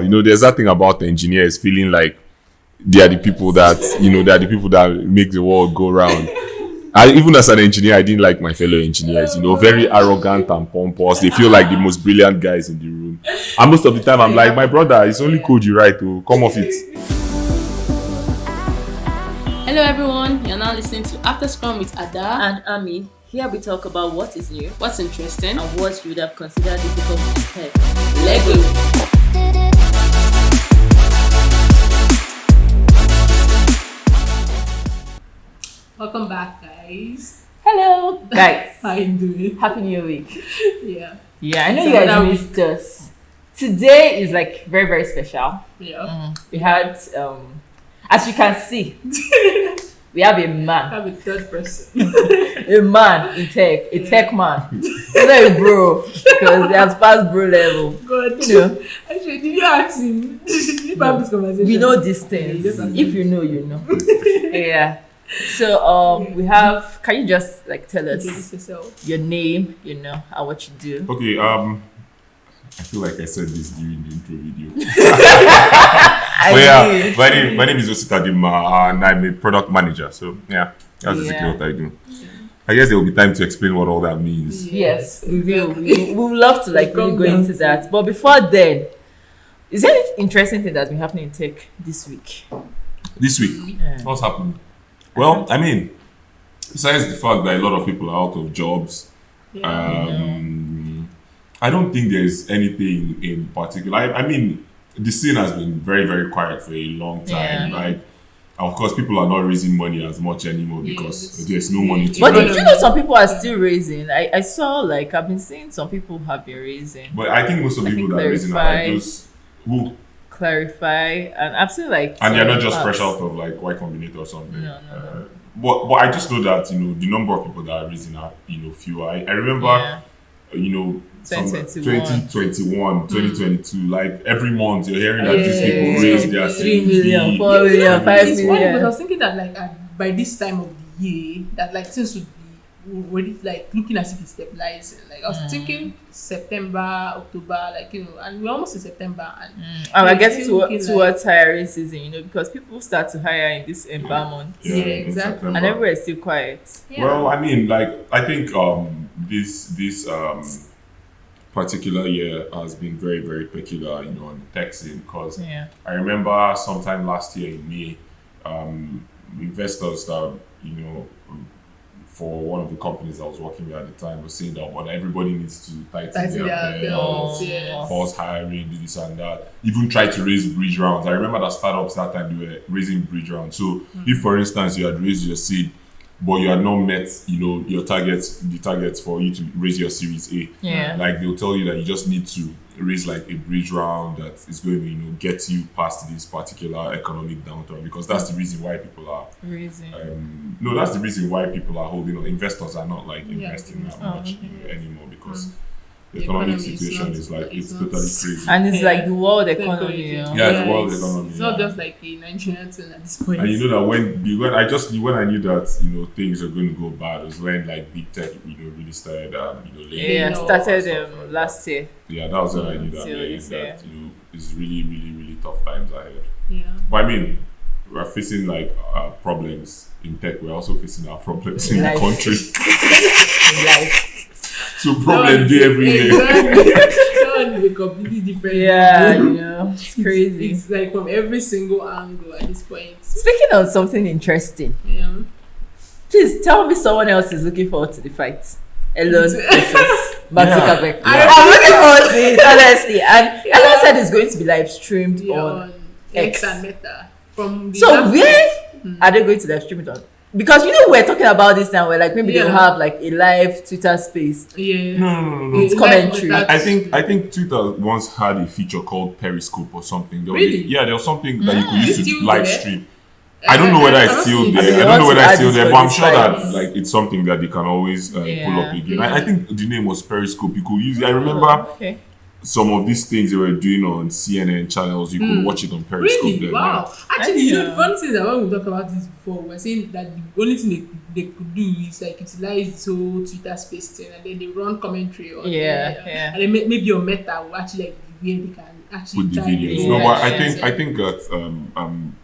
You know, there's that thing about engineers feeling like they are the people that, you know, they are the people that make the world go round. Even as an engineer, I didn't like my fellow engineers, you know, very arrogant and pompous. They feel like the most brilliant guys in the room. And most of the time, I'm like, my brother, it's only code you write to come off it. Hello everyone, you're now listening to After Scrum with Ada and Ami. Here we talk about what is new, what's interesting, and what you would have considered difficult to tech. Lego. Welcome back, guys. Hello, guys. How you doing? Happy New Week. Yeah, I know you guys missed us. Today is like very, very special. Yeah. We had, as you can see, we have a man. I have a third person. A man in tech, a tech man. He's not a bro because he has passed bro level. God, you know. Actually, did you ask him? Did you have this conversation? We know these things. If you know, you know. Yeah. So we have. Can you just like tell us your name, you know, and what you do? Okay. I feel like I said this during the intro video. My name is Ositadinma and I'm a product manager. So yeah, that's basically what I do. I guess there will be time to explain what all that means. Yes, we will. We would love to like really go into that. But before then, is there any interesting thing that's been happening in tech this week? This week, what's happened? Well, I mean, besides the fact that a lot of people are out of jobs, I don't think there's anything in particular. I mean, the scene has been very, very quiet for a long time. Like, of course, people are not raising money as much anymore because there's no money to But raise. you know, some people are still raising. I saw, like, I've been seeing some people have been raising. But I think most of the people that are raising are like those who Clarify, and I've seen like. And they're not just fresh out of like Y Combinator or something. No. But I just know that, you know, the number of people that are raising are, you know, fewer. I remember, you know, 2021, 2022, like every month you're hearing that these people raise their 3 million, 4 million, 5 million. It's funny, but I was thinking that like by this time of the year, that like things would be already like looking as if it's stabilizing. Like I was thinking September, October, like, you know, and we're almost in September, and I guess towards hiring season, you know, because people start to hire in this environment. Yeah, exactly. And everywhere is still quiet. Yeah. Well, I mean, like I think this particular year has been very, very peculiar, you know, on the tech scene, because I remember sometime last year in May, investors that, you know, for one of the companies I was working with at the time was saying that everybody needs to tighten their belts, pause hiring, do this and that, even try to raise bridge rounds. I remember that startups that time they were raising bridge rounds. So if, for instance, you had raised your seed, but you had not met, you know, the targets for you to raise your Series A. Like they'll tell you that you just need to raise like a bridge round that is going to, you know, get you past this particular economic downturn, because that's the reason why people are raising. That's the reason why people are holding on. Investors are not like investing that much anymore, because the economic situation is like it's totally crazy, and it's like the world economy. It's the world economy. It's not just like a Nigerian thing at this point. And you know that when I knew that, you know, things are going to go bad was when like big tech, you know, really started started last year. Yeah, that was when I knew that that, you know, it's really, really, really tough times ahead. Yeah. But I mean, we're facing like problems in tech. We're also facing our problems in the country. So problem day every day. Exactly. A completely different. Yeah, you know, it's crazy. It's like from every single angle at this point. Speaking of something interesting, please tell me someone else is looking forward to the fight. Elon versus Mark Zuckerberg. I'm looking forward to it, honestly. And Elon said it's going to be live streamed on X and Meta. So where are they going to live stream it on? Because you know we're talking about this now, where like maybe they'll have like a live Twitter space. No. It's commentary. I think Twitter once had a feature called Periscope or something. There was something that you could use to live stream. I don't know whether it's still there. But I'm sure that like it's something that they can always pull up again. I think the name was Periscope. You could use it. I remember some of these things they were doing on CNN channels. You could watch it on Periscope. Really? Then, wow. Actually, you know, the fun thing is that when we talked about this before, we're saying that the only thing they could do is like utilize this whole Twitter space thing, and then they run commentary on and then maybe your Meta will actually like where they can actually put the try videos. it. No, but Yeah. I think that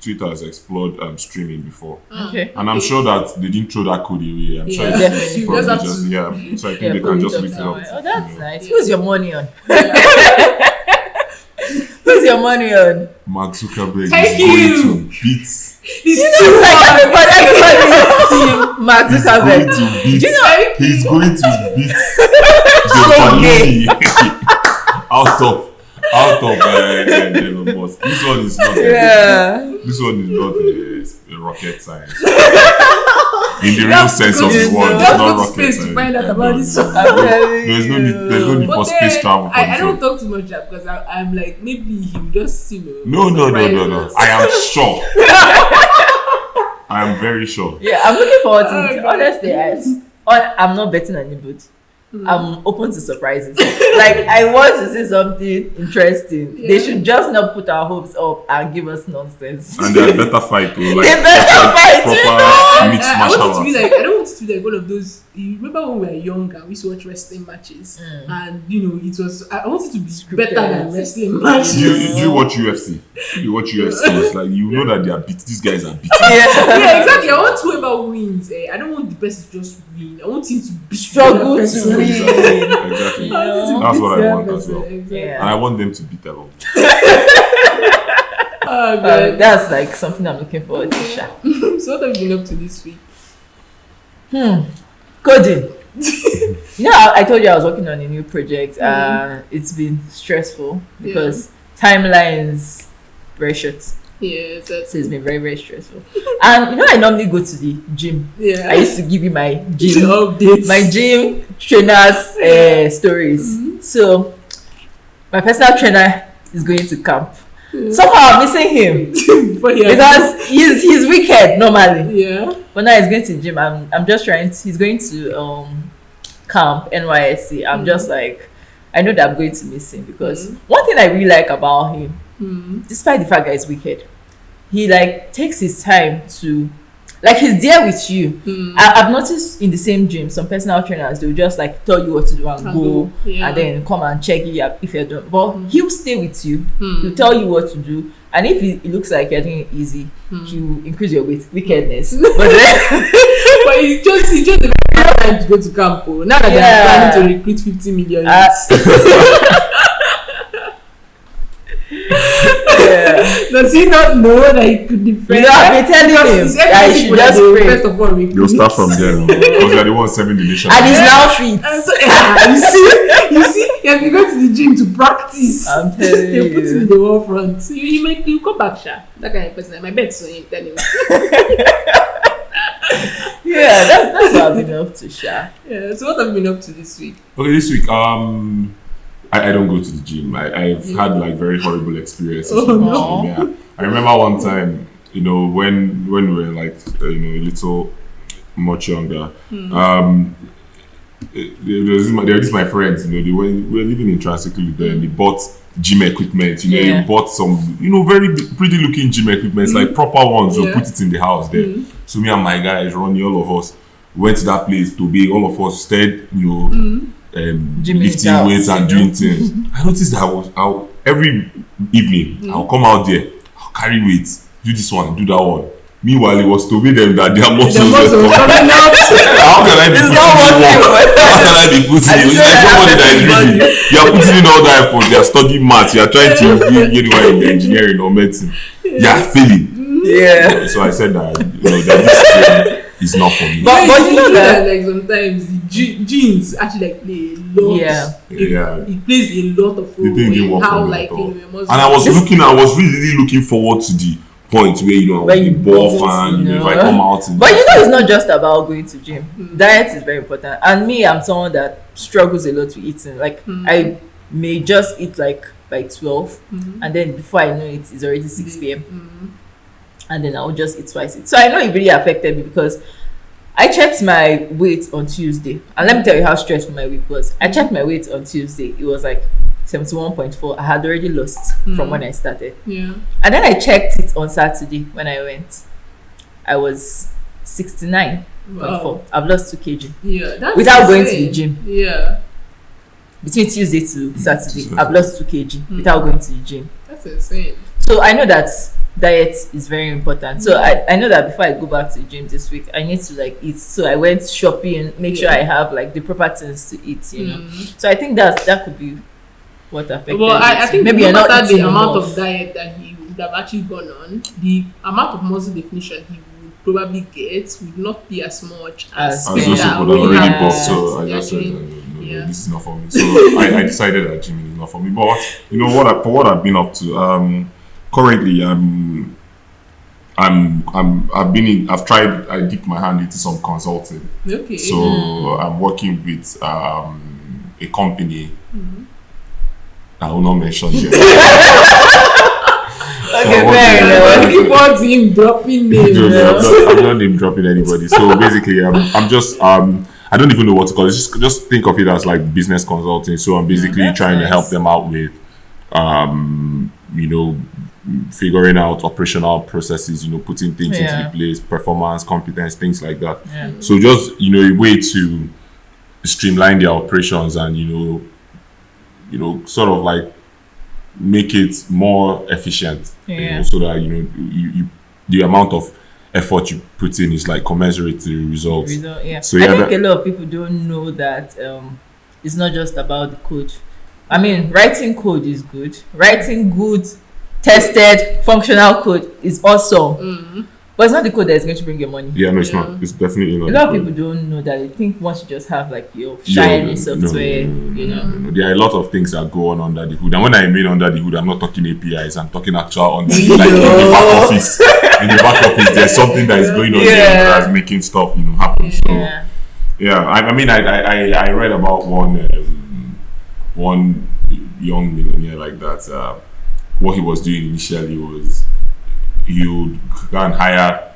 Twitter has explored streaming before, Okay. and I'm sure that they didn't throw that code away. I'm sure Yeah. it's You probably just have just to- yeah. So I think Yeah, they put can it just up mix it up. somewhere. Oh, that's you know. nice. Yeah. Who's your money on? Who's your money on? Mark Zuckerberg Thank is going you. to beat. This It's like everybody's team Mark He's going Zuckerberg. to beat. Do you know? He's going to beat So gay. the out of Elon Musk. This one is not. Yeah. This one is not a rocket science. In the real sense of the word, it's Just not go to rocket space to science. find out about this one. I'm telling There's no you. need. There's no need for But space then, travel. For I this don't one. talk too much because I'm like, maybe he'll just, No. surprise us. I am sure. I am very sure. Yeah, I'm looking forward to Oh, it. God. Honestly, I'm not betting on anybody. I'm open to surprises. Like, I want to see something interesting. Yeah. They should just not put our hopes up and give us nonsense. And they better fight. Like, They better fight, proper mixed I martial want it to be arts. like, I don't want it to be like one of those. You remember when we were younger, we used to watch wrestling matches, and it was. I want it to be better than wrestling matches. You watch UFC. You watch UFC. It's like you know that they are beat. These guys are beating. Yeah, exactly. I want whoever wins. I don't want the person to just win. I want him to be Struggle to win. Exactly. That's what I want as well. Exactly. Yeah. And I want them to beat Elon. Oh, God. That's like something I'm looking forward to. Sha. So what have you been up to this week? Coding. I told you I was working on a new project. It's been stressful because timelines very short. Yeah, that's So it's been very, very stressful. And I normally go to the gym. yeah. I used to give you my gym updates. my gym trainers stories. So my personal trainer is going to camp. Somehow I'm missing him because he's wicked normally. Yeah. But now he's going to gym. I'm just trying to, he's going to camp NYSC. I'm just like, I know that I'm going to miss him because one thing I really like about him, despite the fact that he's wicked, he like takes his time to, like, he's there with you. I've noticed in the same gym, some personal trainers, they'll just like tell you what to do and go, yeah. and then come and check you if you're doing. But he'll stay with you. He'll tell you what to do, and if it looks like you're doing it easy, he'll increase your weight. Wickedness. But then, But it's just the very time to go to camp. Oh. Now that they're planning to recruit 50 million. Does he not know that he could defend? I've been telling him that he should just pray. First of all, recruit. You'll start from there because you're the one serving the nation. And he's now fit. So, you see, you have to go to the gym to practice. I'm telling They put him in you. the war front. So you come back, Sha. That kind of person. My bet so him tell him. Yeah, that's what I've been up to, Sha. Yeah. So what have you been up to this week? Okay, this week, I don't go to the gym. I've had like very horrible experiences. Oh, with the no. gym, yeah. I remember one time, when we were like, a little much younger. There was my friends. We were living in Tricycle then. They bought gym equipment. They bought some, very pretty looking gym equipment, like proper ones. We'll put it in the house there. So me and my guys, Ronnie, all of us went to that place to be. All of us stayed, lifting weights and doing things. I noticed that every evening I'll come out there, I'll carry weights, do this one, do that one. Meanwhile, it was to be them that their muscles were coming out. How can I be putting in work? How can I be putting in? It's like somebody that is reading. You are putting in all that effort. You are studying maths. You are trying to get in engineering or medicine. You are failing. Yeah. So I said that that this thing is not for me. But you know that, like sometimes the genes actually like play a lot. It plays a lot of role in how like your muscles. And I was really looking forward to the point where I was the ball fan. If I come out, but it's not just about going to gym. Diet is very important. And me, I'm someone that struggles a lot with eating. Like I may just eat like by 12, and then before I know it, it's already 6 p.m. And then I'll just eat twice. So I know it really affected me because I checked my weight on Tuesday. And let me tell you how stressful my week was. I checked my weight on Tuesday. It was like 71.4. I had already lost from when I started. Yeah. And then I checked it on Saturday when I went. I was 69.4. I've lost 2 kg. Yeah. That's without going to insane. the gym. Yeah. between Tuesday to Saturday, I've lost 2 kg without going to the gym. That's insane. So I know that diet is very important. So I know that before I go back to the gym this week, I need to like eat. So I went shopping, make sure I have like the proper things to eat, you know. So I think that could be what affected. Well, I think maybe no you're not matter the eating amount enough. of diet that he would have actually gone on, the amount of muscle definition he would probably get would not be as much as As people those that people that already already have bought, so I they're just said, doing- no, this is not for me. So I decided that gymming is not for me. But you know what I've been up to. Currently, I dipped my hand into some consulting. Okay. So I'm working with a company. I will not mention yet. Okay, I'm fair looking enough. forward to him dropping names. I'm not name dropping anybody. So basically, I'm just I don't even know what to call it. Just think of it as like business consulting. So I'm basically that's trying to nice. help them out with, you know, figuring out operational processes. You know, putting things into the place, performance, competence, things like that. Yeah. So just a way to streamline their operations and you know, sort of like make it more efficient. You know, so that you the amount of effort you put in is like commensurate to the results. So I think a lot of people don't know that it's not just about the code. I mean, writing code is good. Writing good, tested, functional code is awesome. But it's not the code that is going to bring you money. Yeah, no, it's not. It's definitely not. A lot of people don't know that. They think once you just have like your shiny software, you know. No. There are a lot of things that go on under the hood. And when I mean under the hood, I'm not talking APIs. I'm talking actual under the like in the back office. In the back office, there's something that is going on there that's making stuff happen. So I mean, I read about one young millionaire like that. What he was doing initially was he would go and hire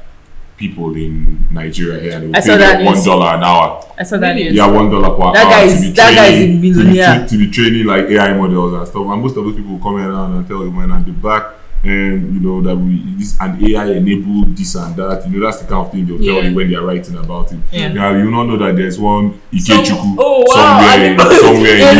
people in Nigeria here and they would pay them $1 an hour. I saw that news. Yeah, $1 per hour. That guy is a millionaire. To be training like AI models and stuff. And most of those people will come around and tell you, man, at the back, and you know that this and AI enabled this and that. You know, that's the kind of thing they'll tell you when they're writing about it. Now you not know that there's one Ikechukwu somewhere in a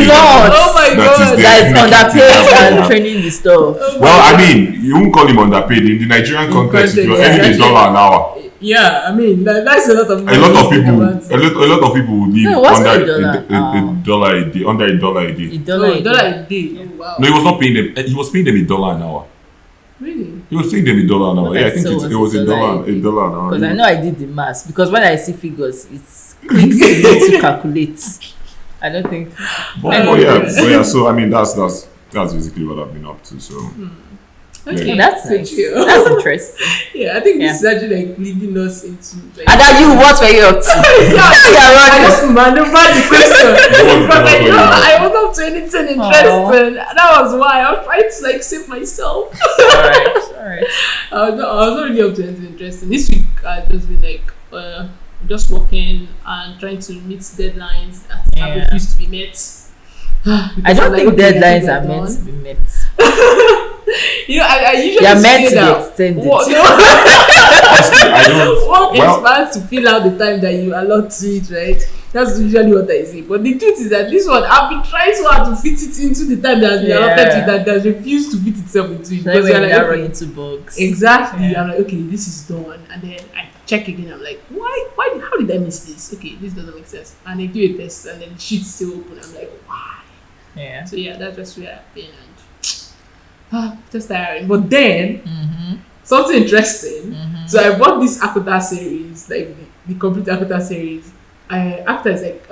lot. Oh my God, that is underpaid and training the stuff. Well, I mean, you won't call him underpaid in the Nigerian context. If you're earning $1 an hour. Yeah, I mean that's a lot of money. A lot of people would live under $1 $1 a day, under $1 a day. $1 a day. Oh, wow. No, he was not paying them. He was paying them $1 an hour. Really? He was paying them $1 an hour. Yeah, I think it was $1 an hour. Because I know I did the maths. Because when I see figures, it's quick to calculate. I don't think. But yeah. So I mean, that's basically what I've been up to. So. Okay, that's nice. That's interesting. Yeah, I think this is actually like leading us into. Like, and then what were you up to? I just maneuvered the question because I wasn't up to anything interesting. That was why I was trying to like save myself. Alright. I was not really up to anything interesting. This week I've just been like just working and trying to meet deadlines that have refused to be met. I don't think deadlines are meant to be met. You know, I usually are meant to that be extended. Work expands to fill out the time that you allot to it, right? That's usually what I say. But the truth is that this one, I've been trying so hard to fit it into the time that has been allotted to it that has refused to fit itself into it. Because you're like, running into bugs. Exactly. I'm like, okay, this is done. And then I check again. I'm like, how did I miss this? Okay, this doesn't make sense. And I do a test and then the sheet's still open. I'm like, why? Yeah. So yeah, that's just where I've been. Just tiring. But then something interesting. So I bought this Akuta series, like the complete Akuta series. Akuta is like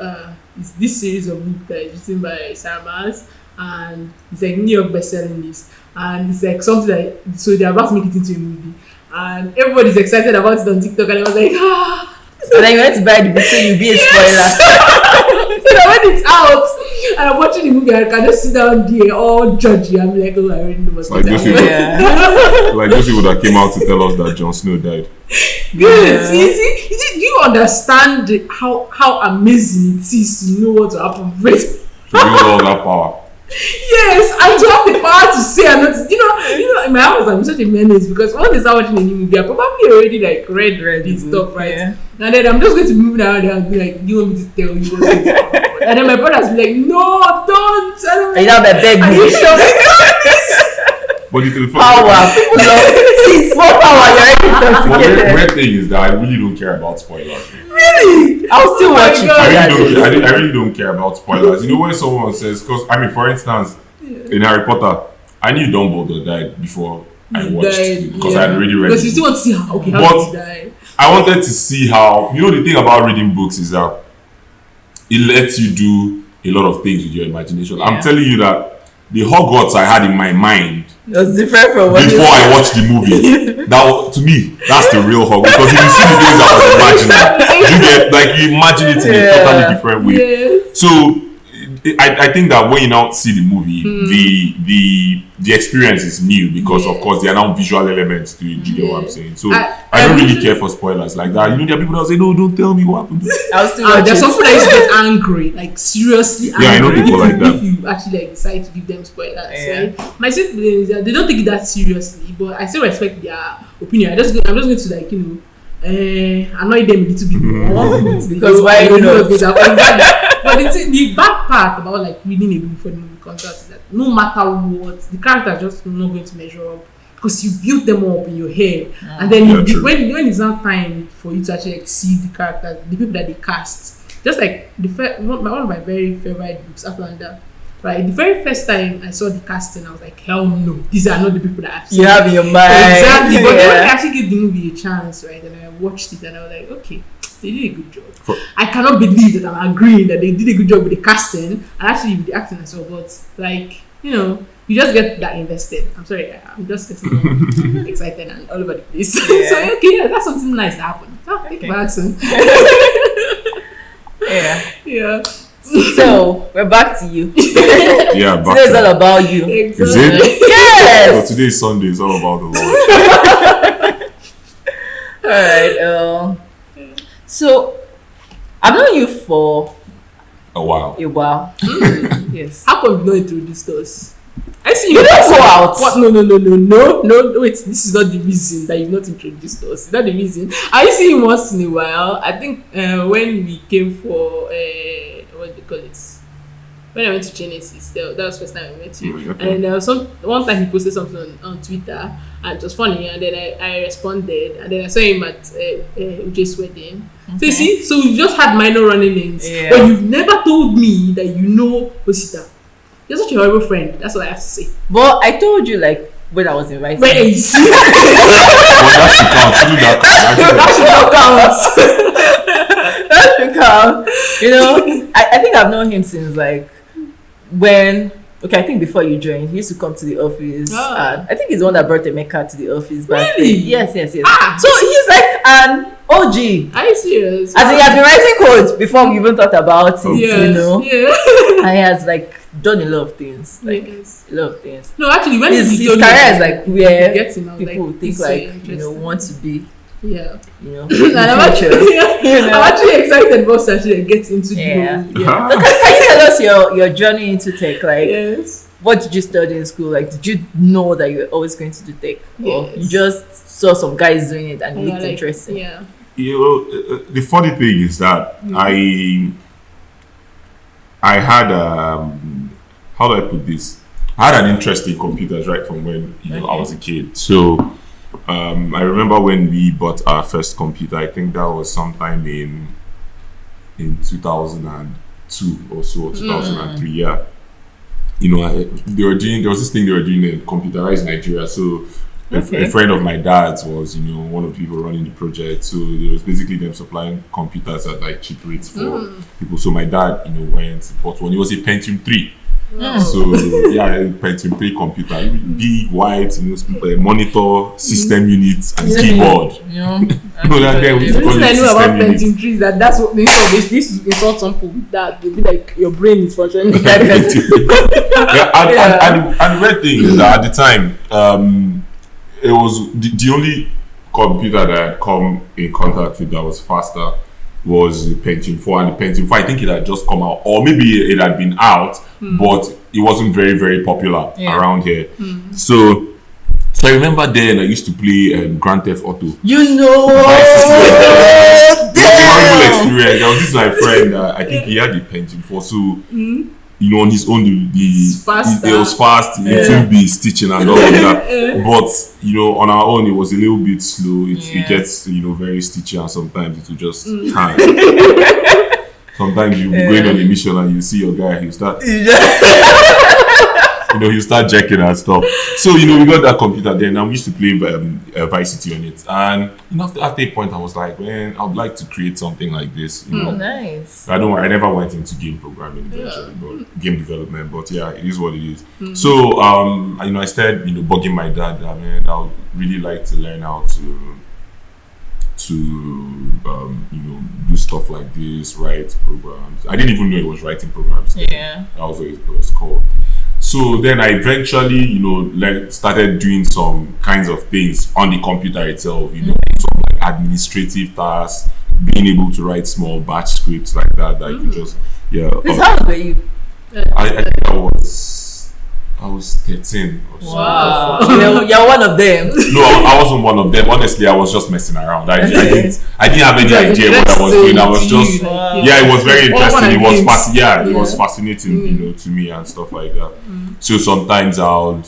it's this series of books that is written by Sarmas, and it's like New York bestselling list, and it's like something like so they're about to make it into a movie, and everybody's excited about it on TikTok, and I was like So then you went to buy the book so you'll be a spoiler. So that when it's out and I'm watching the movie, I can just sit down there all judgy. I'm like, oh, I already know what's like those people that came out to tell us that Jon Snow died. Good. See, do you understand how amazing it is to know what will happen? To use all that power. Yes, and to have the power to say and not, you know, in my house I'm such a menace because once they start watching a new movie, I probably already like read this stuff, right? And then I'm just going to move around there and be like, do you want me to tell you what's going to happen? And then my brother's like, no, don't. And you now beg me. But the power. People love more power. You're already intoxicated. The weird thing is that I really don't care about spoilers. Really? I'll still watch it. I really don't care about spoilers. You know when someone says, because I mean, for instance, in Harry Potter, I knew Dumbledore died before I watched it because I had already read it. Because you still want to see how did he die. I wanted to see how, you know, the thing about reading books is that it lets you do a lot of things with your imagination. Yeah. I'm telling you that the Hogwarts I had in my mind was different from what before I watched the movie. That to me, that's the real Hogwarts. Because if you see the things I was imagining, you get like you imagine it in a totally different way. Yeah. So I think that when you now see the movie, the experience is new because of course there are now visual elements to it. You get what I'm saying? So I don't really care for spoilers like that. You know, there are people that say, "No, don't tell me what happened." There's some people that used to get angry, like seriously angry. Yeah, I know people like that. If you actually like decide to give them spoilers, right? My siblings, they don't take it that seriously, but I still respect their opinion. I'm just going to like annoy them a little bit more because why you know. But the bad part about like reading a book before the movie comes out is that no matter what, the character is just not going to measure up because you built them up in your head, and then when it's not time for you to actually like, see the characters, the people that they cast, just like one of my very favorite books, Atlanta. Right, the very first time I saw the casting, I was like, hell no, these are not the people that I've seen. You have in your mind. Exactly, but then when I actually gave the movie a chance, right, and I watched it and I was like, okay, they did a good job. I cannot believe that I'm agreeing that they did a good job with the casting and actually with the acting as well, but like, you know, you just get that invested. I'm sorry, I'm just getting excited and all over the place. Yeah. So, okay, that's something nice that happened. Thank you, accent. Yeah. So we're back to you. Yeah, back today's all about you. Exactly. Is it? Yes. So today's Sunday. It's all about the Lord. All right. So I've known you for a while. Yes. How come you not introduced us? I see you don't go out. What? No. Wait, this is not the reason that you've not introduced us. It's not the reason. I see you once in a while. I think when we came for what do you call it? When I went to Genesis, that was the first time I met you. Okay. And there was one time he posted something on Twitter, and it was funny. And then I responded, and then I saw him at Uche's wedding. Okay. So you see, so we've just had minor running ins, but you've never told me that you know Osita. You're such a horrible friend. That's what I have to say. But I told you like when I was invited. Well, that should count. You know, I think I've known him since like when. Okay, I think before you joined, he used to come to the office. And I think he's the one that brought Emeka to the office back then. Yes. So he's like an OG. Are you serious? As he has been writing code before we even thought about it, you know. Yeah. And he has like done a lot of things. Like a lot of things. No, actually, when his career is like where people like, think like, you know, want to be. Yeah. You know. I'm actually excited about actually get into the whole. Can you tell us your journey into tech? Like, yes. What did you study in school? Like, did you know that you were always going to do tech? Yes. Or you just saw some guys doing it and it looked interesting? Yeah. You know, the funny thing is that I had how do I put this? I had an interest in computers right from when I was a kid. So I remember when we bought our first computer. I think that was sometime in 2002 or so, 2003. Yeah. You know, there was this thing they were doing in computerized Nigeria. So a friend of my dad's was, one of the people running the project. So it was basically them supplying computers at like cheap rates for people. So my dad, went, bought one. It was a Pentium 3. So Pentium 3 computer, big white, monitor, system units, and keyboard. The reason I know about Pentium 3 is that's what they say. This is insult some people that they be like your brain is functioning. And the weird thing is that at the time, it was the only computer that I had come in contact with that was faster was the Pentium 4, and the Pentium 4 I think it had just come out, or maybe it had been out, but it wasn't very, very popular around here. So I remember then I used to play Grand Theft Auto. You know, horrible experience. There was this my friend. I think he had the Pentium 4, so you know, on his own, it was fast. It wouldn't be stitching and all of that. But you know, on our own, it was a little bit slow. It gets, you know, very stitchy, and sometimes it will just hang. Sometimes you'll be going on a mission and you see your guy, he'll start, you know, he'll start jacking and stuff. So, you know, we got that computer then, and we used to play Vice City on it. And you know, after a point, I was like, man, I'd like to create something like this. You know? Nice. I never went into game programming eventually, but game development. But yeah, it is what it is. So, you know, I started, you know, bugging my dad that, man, I would really like to learn how to you know, do stuff like this, write programs. I didn't even know it was writing programs. Yeah, that was what it was called. So then I eventually, you know, started doing some kinds of things on the computer itself. You know, some like administrative tasks, being able to write small batch scripts like that. That you could just How old were you? I think I was 13 or so. Wow. You're one of them. No, I wasn't one of them. Honestly, I was just messing around. I didn't have any idea what I was doing. I was just it was very interesting. It was it was fascinating, you know, to me and stuff like that. So sometimes I'll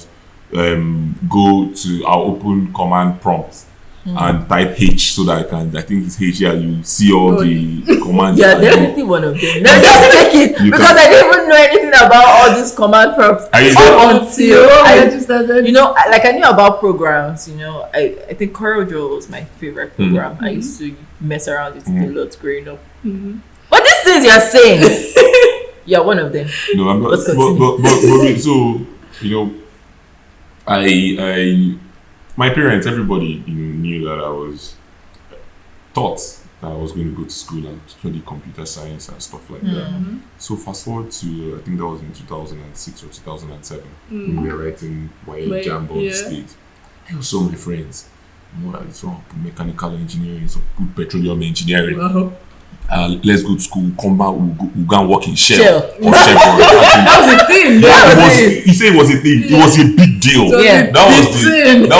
open command prompt and type H so that I think it's H. Yeah, you see all the commands. Yeah, definitely one of them. No, just take it because I didn't even know anything about all these command prompts until I just started. You know, like I knew about programs. You know, I think CorelDRAW was my favorite program. I used to mess around with it a lot growing up. But these things you're saying, you're one of them. No, I'm not. But so you know, my parents, everybody, you know, knew that I was taught that I was going to go to school and study computer science and stuff like that. So fast forward to, I think that was in 2006 or 2007, when we were writing YA Jam on the stage. I saw my friends, you know, I saw mechanical engineering, so good petroleum engineering. Let's go to school, come back, we'll go and work in Shell. That was a thing. He said it was a thing. It was a big deal. That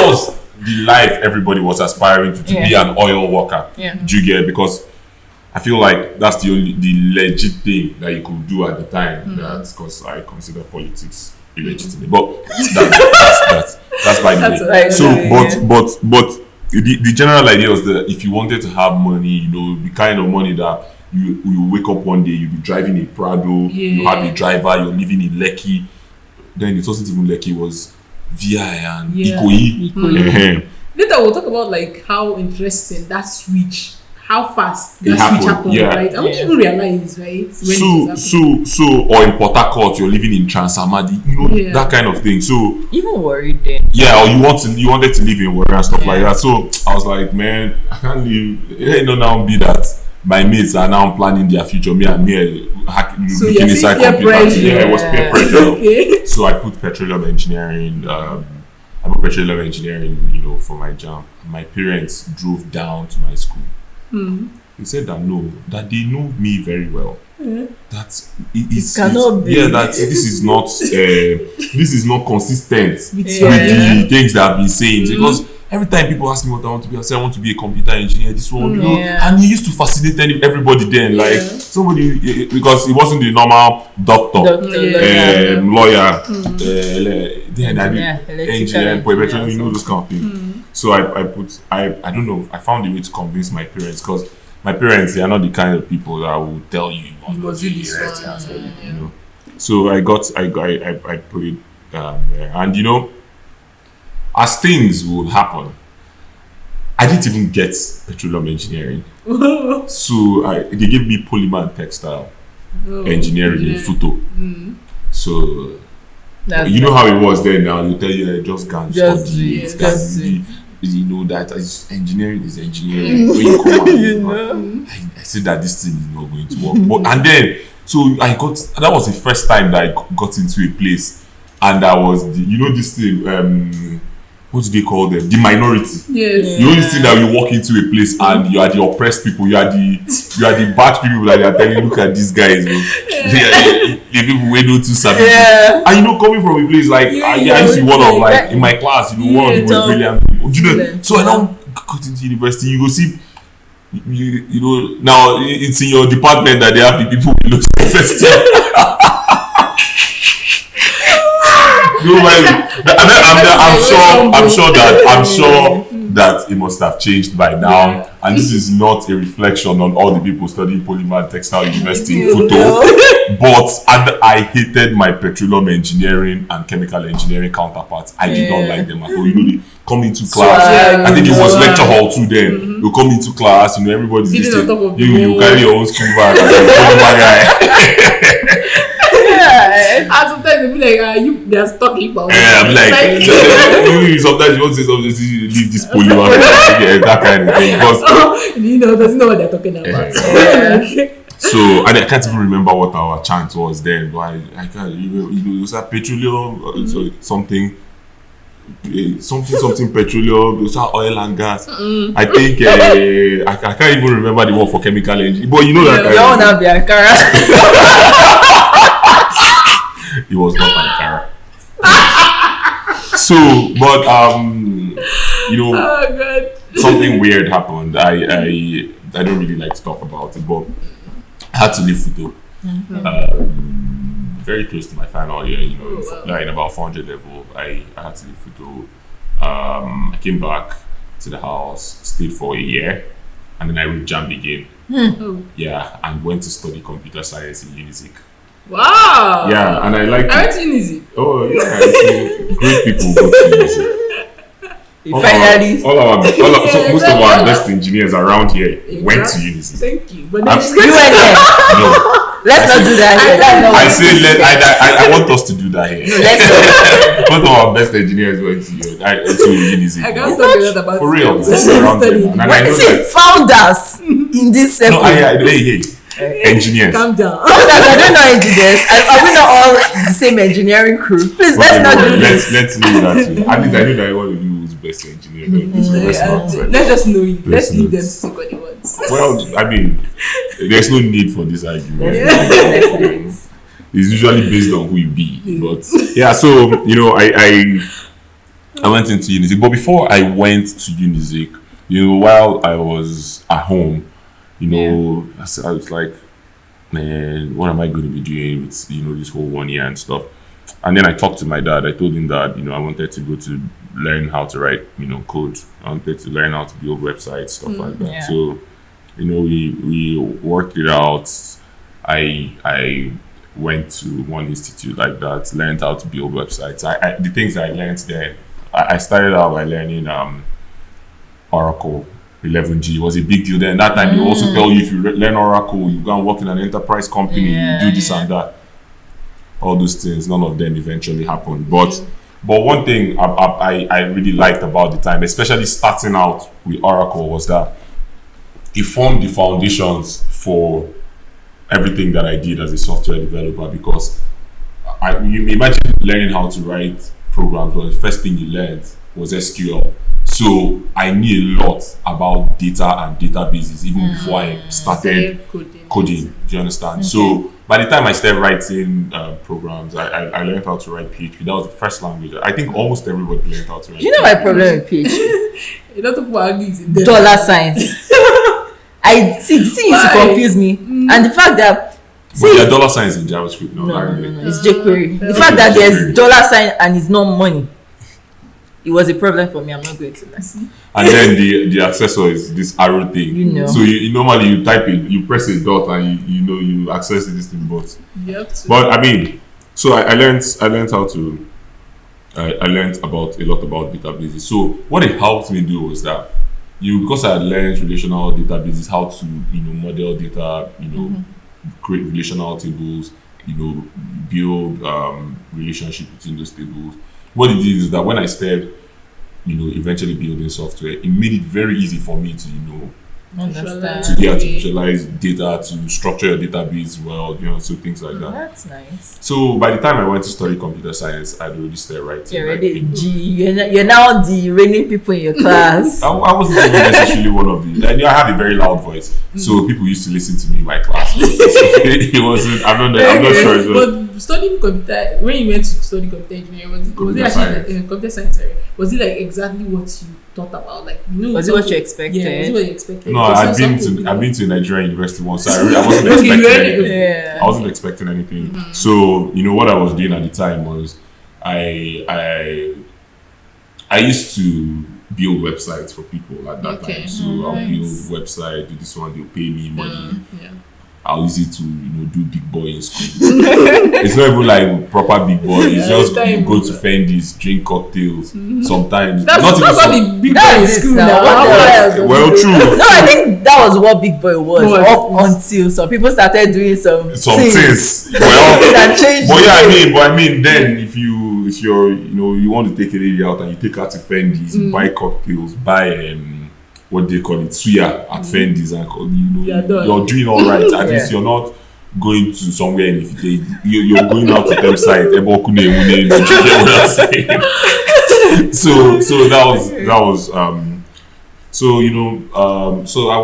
was the life everybody was aspiring to be an oil worker. Do you get it? Because I feel like that's the legit thing that you could do at the time. That's because I consider politics illegitimate. But that's by the way. So, but the general idea was that if you wanted to have money, you know, the kind of money that you wake up one day, you'll be driving a Prado, you have a driver, you're living in Lekki. Then it wasn't even Lekki, it was VI and Ikoyi. Later we'll talk about like how interesting that switch, how fast that switch happened, right? I don't even realize, right? So, or in Port Harcourt, you're living in Transamadi, you know, that kind of thing. So even worried then. Yeah, or you wanted to live in Warri and stuff like that. So I was like, man, I can't live. It ain't now be that my mates are now planning their future. Me looking inside computers. Yeah, it was peer pressure. So I put petroleum engineering. You know, for my jam. My parents drove down to my school. They said that they know me very well. That it cannot be. Yeah, that this is not consistent with the things that I've been saying. Because every time people ask me what I want to be, I say I want to be a computer engineer. This one, you know, and he used to fascinate everybody. Then, like somebody, because it wasn't the normal doctor, lawyer, then I did engineer, you know, those kind of things. So I don't know. I found a way to convince my parents because my parents, they are not the kind of people that will tell you must do this, you know. So I put it there, and you know, as things would happen, I didn't even get petroleum engineering. So they gave me polymer and textile engineering in Futo. So you know how it was then. Now you tell you just go and study it. You know that engineering is engineering. When you come out, I said that this thing is not going to work. But and then that was the first time that I got into a place, and that was this thing. What do they call them? The minority. Yes. You only see that you walk into a place and you are the oppressed people. You are the bad people that are telling you, look at these guys. The people we know too savvy. Yeah. And coming from a place like I used to be one of like in my class, one of the most brilliant people. So I now got into university. You go see you know, now it's in your department that they have the people with low self-esteem. I'm sure that it must have changed by now, and this is not a reflection on all the people studying Polymer Textile University in Futo, but I hated my petroleum engineering and chemical engineering counterparts. I did not like them at all. You know, they come into class. I think it was lecture hall too then. You come into class, you know, everybody's listening. You carry your own school bag as a polymer guy. And sometimes they be like, they are talking about. Yeah, I'm like, sometimes you want to say something, you leave this polymer, that kind of thing. Because, doesn't know what they're talking about. So, and I can't even remember what our chant was then, but I can't, it was a petroleum, something petroleum, it was oil and gas. I think, I can't even remember the word for chemical engineering, but you know that. That one be Ankara. It was not Ankara. So, but something weird happened. I don't really like to talk about it, but I had to leave Futo. Very close to my final year, in about 400 level. I had to leave Futo. I came back to the house, stayed for a year, and then I re-jammed again. Yeah, and went to study computer science in Unizik. Wow! Yeah, and I like. I went to Unizik. Oh yeah, great people go to Unizik. Most of our best engineers around here went to Unizik. Thank you. But you went there. No. Let's not do that here. I want us to do that here. Let's not. Both of our best engineers went to Unizik. I can't talk a lot about for real. Around them. And I know that founders in this circle. Hey. Engineers. Calm down. I don't know engineers. Are we not all the same engineering crew? Please, let's not do this. Let's leave that too. At least I know that one of you is best engineer. Let's just know it. Let's leave them to see what they want. Well, I mean, there's no need for this argument. Yes. It's usually based on who you be. But yeah, so I went into Unizik. But before I went to Unizik, while I was at home, I was like, man, what am I going to be doing with, this whole 1 year and stuff? And then I talked to my dad. I told him that, I wanted to go to learn how to write, code. I wanted to learn how to build websites, stuff like that. Yeah. So, we worked it out. I went to one institute like that, learned how to build websites. The things I learned there, I started out by learning Oracle. 11G was a big deal then. That time they also tell you if you learn Oracle, you go and work in an enterprise company, you do this and that. All those things, none of them eventually happened. But one thing I really liked about the time, especially starting out with Oracle, was that it formed the foundations for everything that I did as a software developer. Because you imagine learning how to write programs, well, the first thing you learned was SQL. So I knew a lot about data and databases even before I started coding. Do you understand? So by the time I started writing programs, I learned how to write PHP. That was the first language. I think almost everybody learned how to write. You know my problem with PHP? A lot of people argue dollar signs. I see. The thing used to confuse me, and the fact that there are dollar signs in JavaScript. No, it's jQuery. The fact that there's dollar sign and it's not money. It was a problem for me. I'm not going to lie. And then the accessor is this arrow thing. So you normally you type it, you press a dot, and you access this thing. But I mean, so I learned how to. I learned about a lot about databases. So what it helped me do was that because I had learned relational databases, how to model data, create relational tables, build relationship between those tables. What it did is that when I started, eventually building software, it made it very easy for me to, understand. To visualize data, to structure your database well, so things like that. That's nice. So by the time I went to study computer science, I'd already started writing. You're now the reigning people in your class. I wasn't even necessarily one of the. I have a very loud voice, so people used to listen to me in my class. It wasn't. I'm not sure. But studying computer, when you went to study computer engineering, was it actually computer science? Sorry, was it like exactly what you thought about. Was it what you expected? Yeah, was it what you expected? No, I've been to Nigerian university once, so I wasn't expecting anything. Yeah. I wasn't expecting anything. So what I was doing at the time was I used to build websites for people at that time. So I'll build website, do this one, they'll pay me money. Yeah. I'll use it to do big boy in school. It's not even like proper big boy. It's just you go to Fendi's, drink cocktails. Sometimes That's not even not some, the big boy in school now. well, true. No, I think that was what big boy was up until some people started doing some things. Well, that changed. But I mean, then if you're you want to take a lady out and you take her to Fendi's, buy cocktails, buy what they call it, suya at Fendi's, and you're doing all right. At least you're not going to somewhere and if you're going out to them side. You get what I'm saying? So that was so I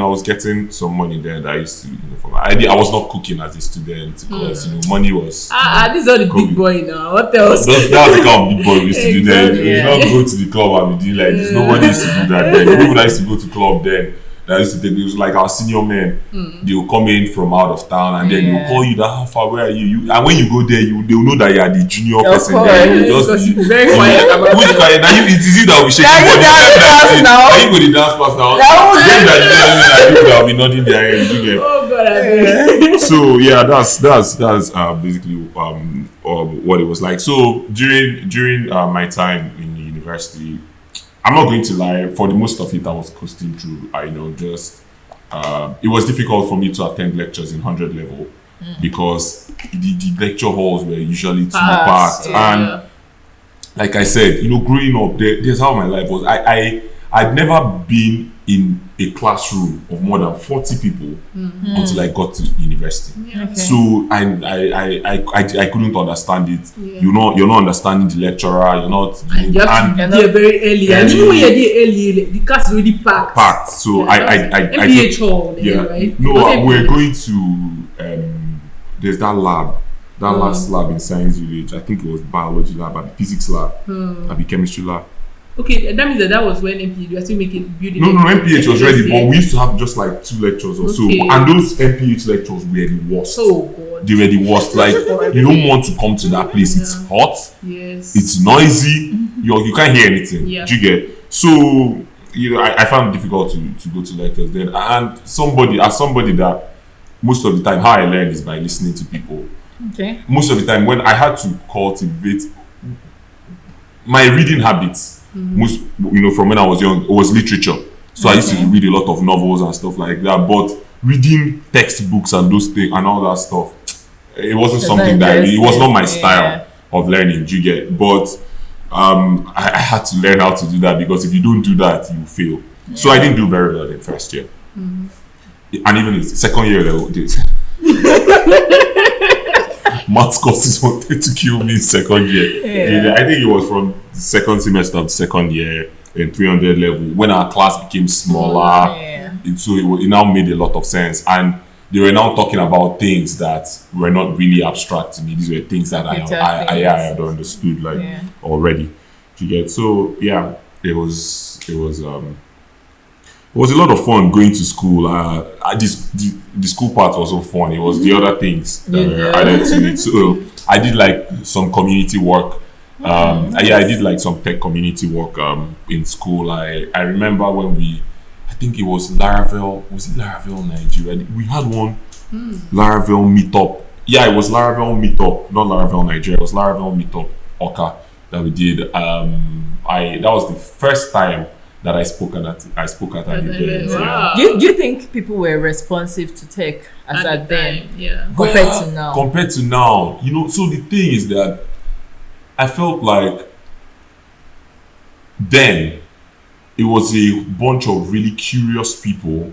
was getting some money there that I used to I was not cooking as a student because money was this is all the big boy now. What else? That was the kind of big boy we used to do then. You not go to the club and be doing like this. Nobody used to do that then. The people that used to go to club then that used to take it was like our senior men. They will come in from out of town and then they will call you that how far where are you? And when you go there they will know that you are the junior person there. You just very quiet about which quiet now it is it that will be shaking body. Now you go the dance pass now. Then that will be nodding their head. Oh God, so yeah, that's basically what it was like. So during my time in the university, I'm not going to lie, for the most of it I was coasting through. It was difficult for me to attend lectures in 100 level because the lecture halls were usually too packed. And like I said, growing up, there's how my life was. I'd never been in a classroom of more than 40 people until I got to university. So I couldn't understand it. You're not understanding the lecturer. You're not. You have to be there very early. And even when you're there early, the class is already packed. So MPH hall. Right? No, we're going to. There's that lab. That last lab in Science Village. I think it was biology lab, and physics lab, and chemistry lab. Okay, that means that was when MPH, you were still building. No, MPH was ready, but we used to have just like 2 lectures or so. And those MPH lectures were the worst. Oh, God. They were the worst. Like, you don't want to come to that place. It's hot. Yes. It's noisy. You can't hear anything. Yeah. Do you get? So, I found it difficult to go to lectures then. And somebody that most of the time, how I learn is by listening to people. Okay. Most of the time, when I had to cultivate my reading habits, most from when I was young, it was literature. So I used to read a lot of novels and stuff like that. But reading textbooks and those things and all that stuff, it wasn't something that it was not my style of learning. Do you get? But I had to learn how to do that because if you don't do that, you fail. So I didn't do very well in first year, and even in second year, maths courses wanted to kill me in second year. I think it was from the second semester of the second year in 300 level when our class became smaller. So it now made a lot of sense, and they were now talking about things that were not really abstract to me. These were things that I had understood already. You get? So yeah, it was a lot of fun going to school. The school part was so fun. It was the other things that were added to it. So I did like some community work. I did like some tech community work in school. I remember when I think it was Laravel. Was it Laravel, Nigeria? We had one Laravel meetup. Yeah, it was Laravel meetup, not Laravel, Nigeria. It was Laravel meetup, Oka, that we did. That was the first time that I spoke at an event. Wow. Do you think people were responsive to tech as at then? Compared to now, so the thing is that I felt like then it was a bunch of really curious people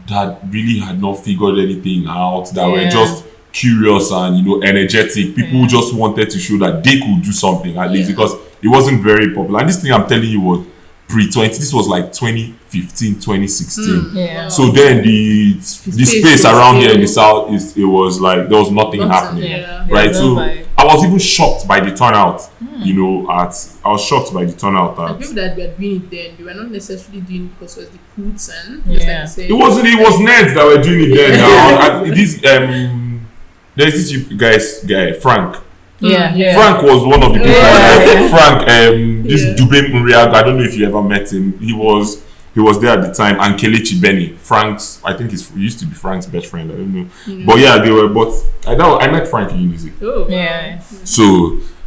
that really had not figured anything out, that were just curious and energetic. People just wanted to show that they could do something at least, because it wasn't very popular. And this thing I'm telling you was pre-20, this was like 2015, 2016. So then the space around here in the south it was like there was nothing happening. Right? So I was even shocked by the turnout. You know, I was shocked by the turnout. The people that were doing it then, they were not necessarily doing it because it was the coots and Yeah. It was nerds that were doing it then. There's this guy, Frank. Frank was one of the people. Frank, this Dube Muriag, I don't know if you ever met him. He was there at the time, and Kelechi Benny, I think he used to be Frank's best friend. I don't know, but yeah, they were. But I met Frank in music. Oh, yeah.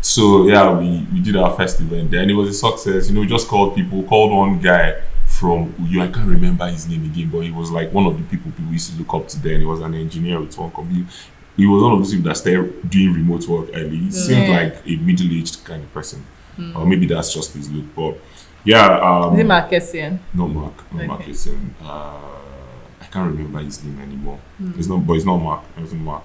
So yeah, we did our first event there, and it was a success. You know, we just called one guy from Uyo. I can't remember his name again, but he was like one of the people used to look up to then. He was an engineer with one company. He was one of those people that started doing remote work early. He seemed like a middle-aged kind of person, or maybe that's just his look. But yeah, is it Marquesian? No, Marquesian. I can't remember his name anymore. It's not Mark. It wasn't Mark.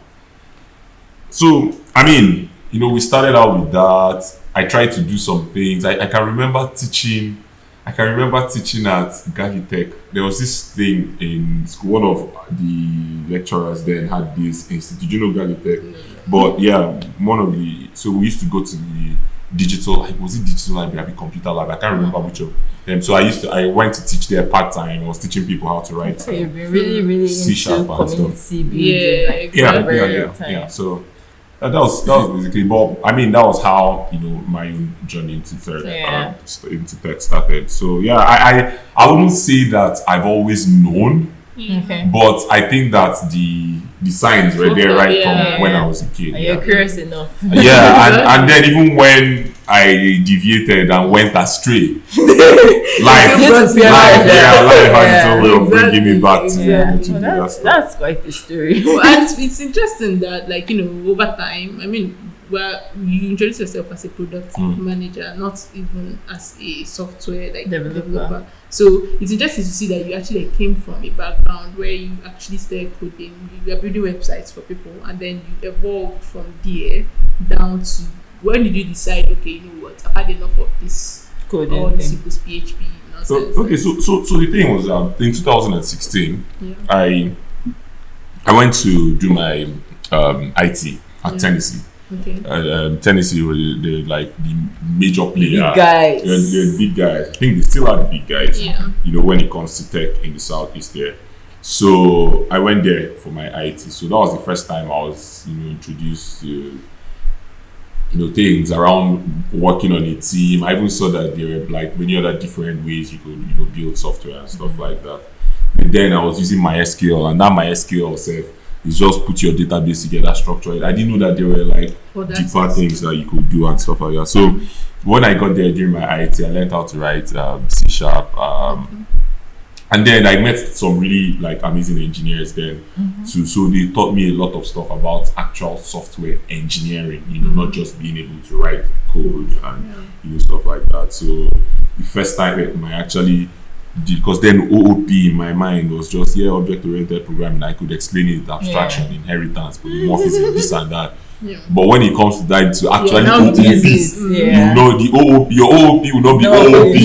So I mean, you know, we started out with that. I tried to do some things. I can remember teaching at Galitech. There was this thing in school. One of the lecturers then had this institute. Did you know Galitech? But yeah, so we used to go to the digital library, computer lab. I can't remember which of them. So I went to teach there part time. I was teaching people how to write. So you've been really C# into and stuff. community building. Yeah. So that was basically. But I mean, that was how, you know, my own journey into tech started. So yeah, I wouldn't say that I've always known. Okay. But I think that the signs were there from when I was a kid. You're curious enough. Yeah, and then even when I deviated and went astray, life had its own way of bringing me back to that's quite the story. And it's interesting that, like, you know, over time, I mean, you introduce yourself as a product manager, not even as a software developer. So it's interesting to see that you actually came from a background where you actually started coding, you are building websites for people, and then you evolved from there down to, when did you decide, okay, you know what, I've had enough of this coding, all this people's PHP nonsense. So the thing was, in 2016, I went to do my IT at Tennessee. Okay. Tennessee were the major player. Big guys. They're the big guys. I think they still are the big guys. Yeah. You know, when it comes to tech in the Southeast there. So I went there for my IT. So that was the first time I was, you know, introduced to, you know, things around working on a team. I even saw that there were like many other different ways you could, you know, build software and stuff like that. But then I was using MySQL, and that MySQL self is just put your database together, structure it. I didn't know that there were like deeper things that you could do and stuff like that. So when I got there during my IT, I learned how to write C#. And then I met some really like amazing engineers then too. So they taught me a lot of stuff about actual software engineering, you know, not just being able to write code and you know, stuff like that. So the first time I actually did, because then OOP in my mind was just object-oriented programming. I could explain it, abstraction, inheritance, polymorphism, this and that. Yeah. But when it comes to that, to actually OOP, you know, the OOP, your OOP will not be OOP.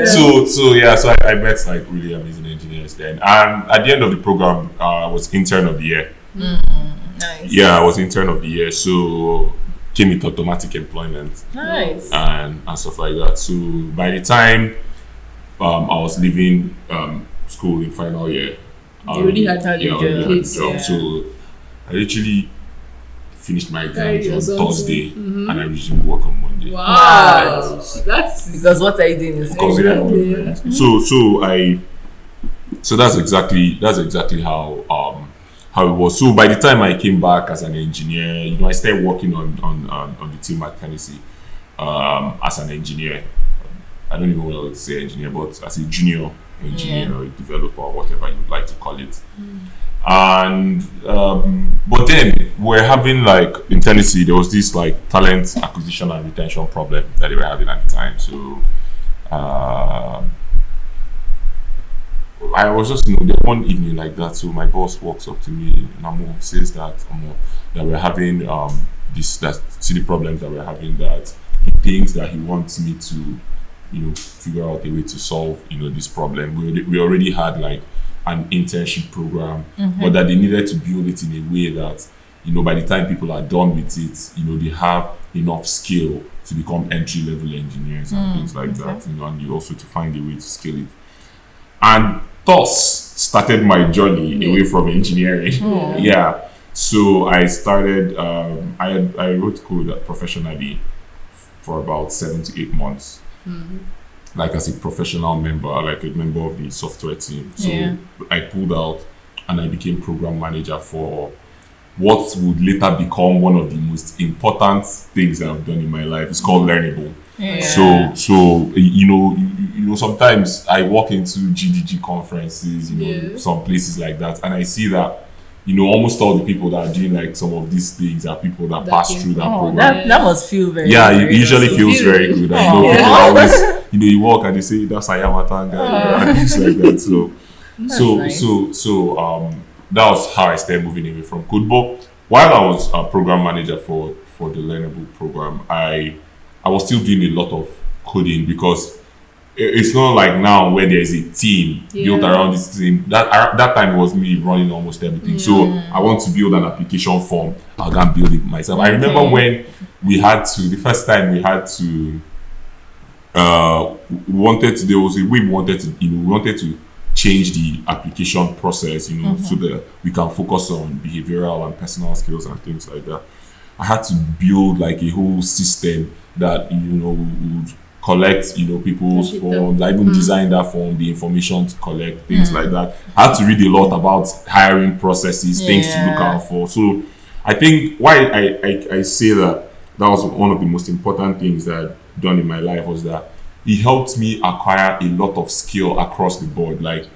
So I met like really amazing engineers then, and at the end of the program, I was intern of the year. Nice. Yeah, I was intern of the year, so came with automatic employment. Nice. And stuff like that. So by the time I was leaving school in final year, you already had a job. So I literally finished my exams on Thursday, and I resumed work on Monday. Wow, that's because what I did is so that's exactly how it was. So by the time I came back as an engineer, you know, I started working on the team at Tennessee as an engineer. I don't even know what to say engineer, but as a junior engineer or a developer, whatever you'd like to call it. And but then we're having, like, in Tennessee there was this like talent acquisition and retention problem that they were having at the time. So I was just, you know, one evening like that. So my boss walks up to me and says that we're having see the problems that we're having, that he thinks that he wants me to figure out a way to solve, this problem. We already had like an internship program, but that they needed to build it in a way that, by the time people are done with it, they have enough skill to become entry-level engineers and things like that, and you also to find a way to scale it. And thus started my journey away from engineering. Yeah. So I started, I wrote code professionally for about 7 to 8 months. Like as a professional member, like a member of the software team. So I pulled out and I became program manager for what would later become one of the most important things that I've done in my life. It's called Learnable. So sometimes I walk into GDG conferences, some places like that, and I see that almost all the people that are doing like some of these things are people that pass through that program. That must feel very it usually feels very good. I know people always you walk and they say that's Ayamatanga and things like that. So that was how I started moving away from code. But while I was a program manager for the Learnable program, I was still doing a lot of coding because it's not like now where there is a team built around this team. That time it was me running almost everything. So I want to build an application form. I'll go and build it myself. I remember when the first time we wanted to change the application process, so that we can focus on behavioral and personal skills and things like that. I had to build like a whole system that would collect people's forms. I even designed that form, the information to collect things like that. I had to read a lot about hiring processes, things to look out for. So I think why I say that was one of the most important things that I've done in my life was that it helped me acquire a lot of skill across the board, like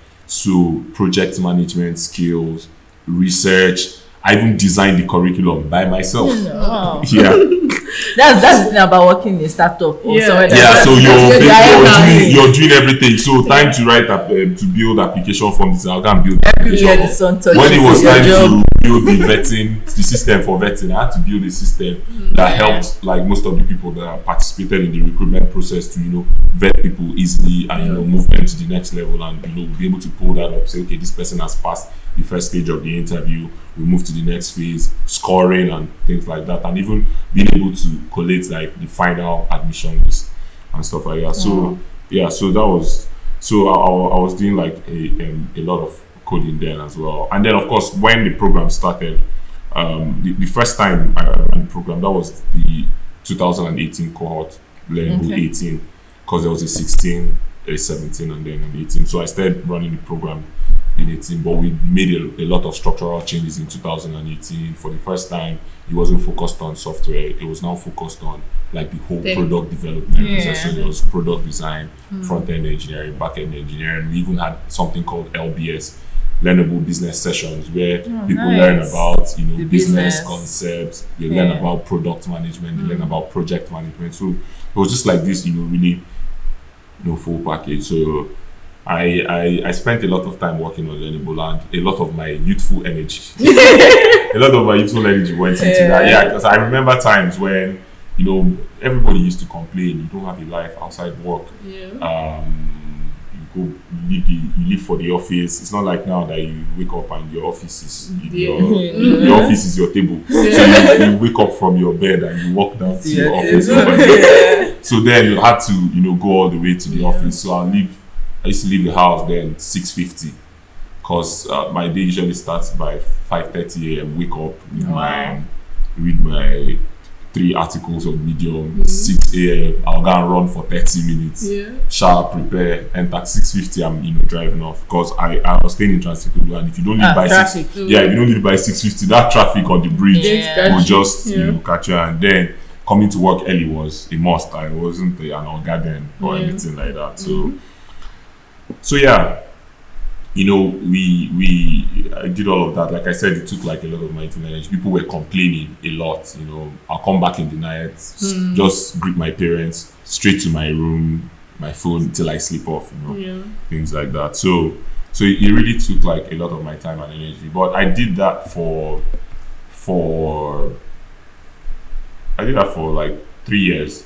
project management skills, research. I even designed the curriculum by myself. That's the thing about working in a startup. So you're doing everything. So time to write to build application forms. I can build application. When it was time to build the system for vetting, I had to build a system that helped like most of the people that participated in the recruitment process to vet people easily and move them to the next level and be able to pull that up. Say, okay, this person has passed the first stage of the interview. We move to the next phase, scoring and things like that, and even being able to collate like the final admission list and stuff like that. So that was I was doing like a lot of coding then as well. And then of course when the program started, the first time I ran the program, that was the 2018 cohort, Learnable 18, because there was a 16, a 17, and then an 18. So I started running the program in 18, but we made a lot of structural changes in 2018. For the first time, it wasn't focused on software, it was now focused on like the whole product development process. So it was product design, front-end engineering, back-end engineering. We even had something called LBS, Learnable Business Sessions, where people learn about the business concepts, they learn about product management, they learn about project management. So it was just like this, really full package. So I spent a lot of time working on Learnable, and a lot of my youthful energy went into that. Because I remember times when everybody used to complain, you don't have a life outside work. You live for the office. It's not like now that you wake up and your office is your office is your table. So you wake up from your bed and you walk down to your office. So then you had to go all the way to the office. So I used to leave the house then 6:50, because my day usually starts by 5:30 a.m. Wake up, read my 3 articles of Medium. 6 a.m. I'll go and run for 30 minutes. Shower, prepare, and at 6:50 I'm driving off, because I was staying in Transico, and if you don't leave by if you don't leave by 6:50, that traffic on the bridge will just catch you. And then coming to work early was a must. I wasn't an organ or anything like that. So I did all of that. Like I said, it took like a lot of my energy. People were complaining a lot. I'll come back in the night, just greet my parents, straight to my room, my phone till I sleep off. Things like that. So it really took like a lot of my time and energy. But I did that for like 3 years.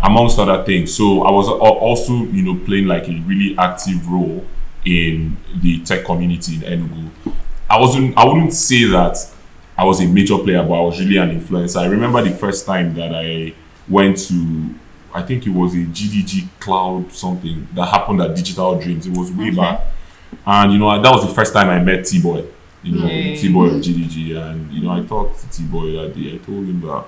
amongst other things. So I was also, playing like a really active role in the tech community in Enugu. I wouldn't say that I was a major player, but I was really an influencer. I remember the first time that I went to, I think it was a GDG Cloud something that happened at Digital Dreams. It was way back. And, that was the first time I met T-Boy, T-Boy of GDG. And, I talked to T-Boy that day. I told him that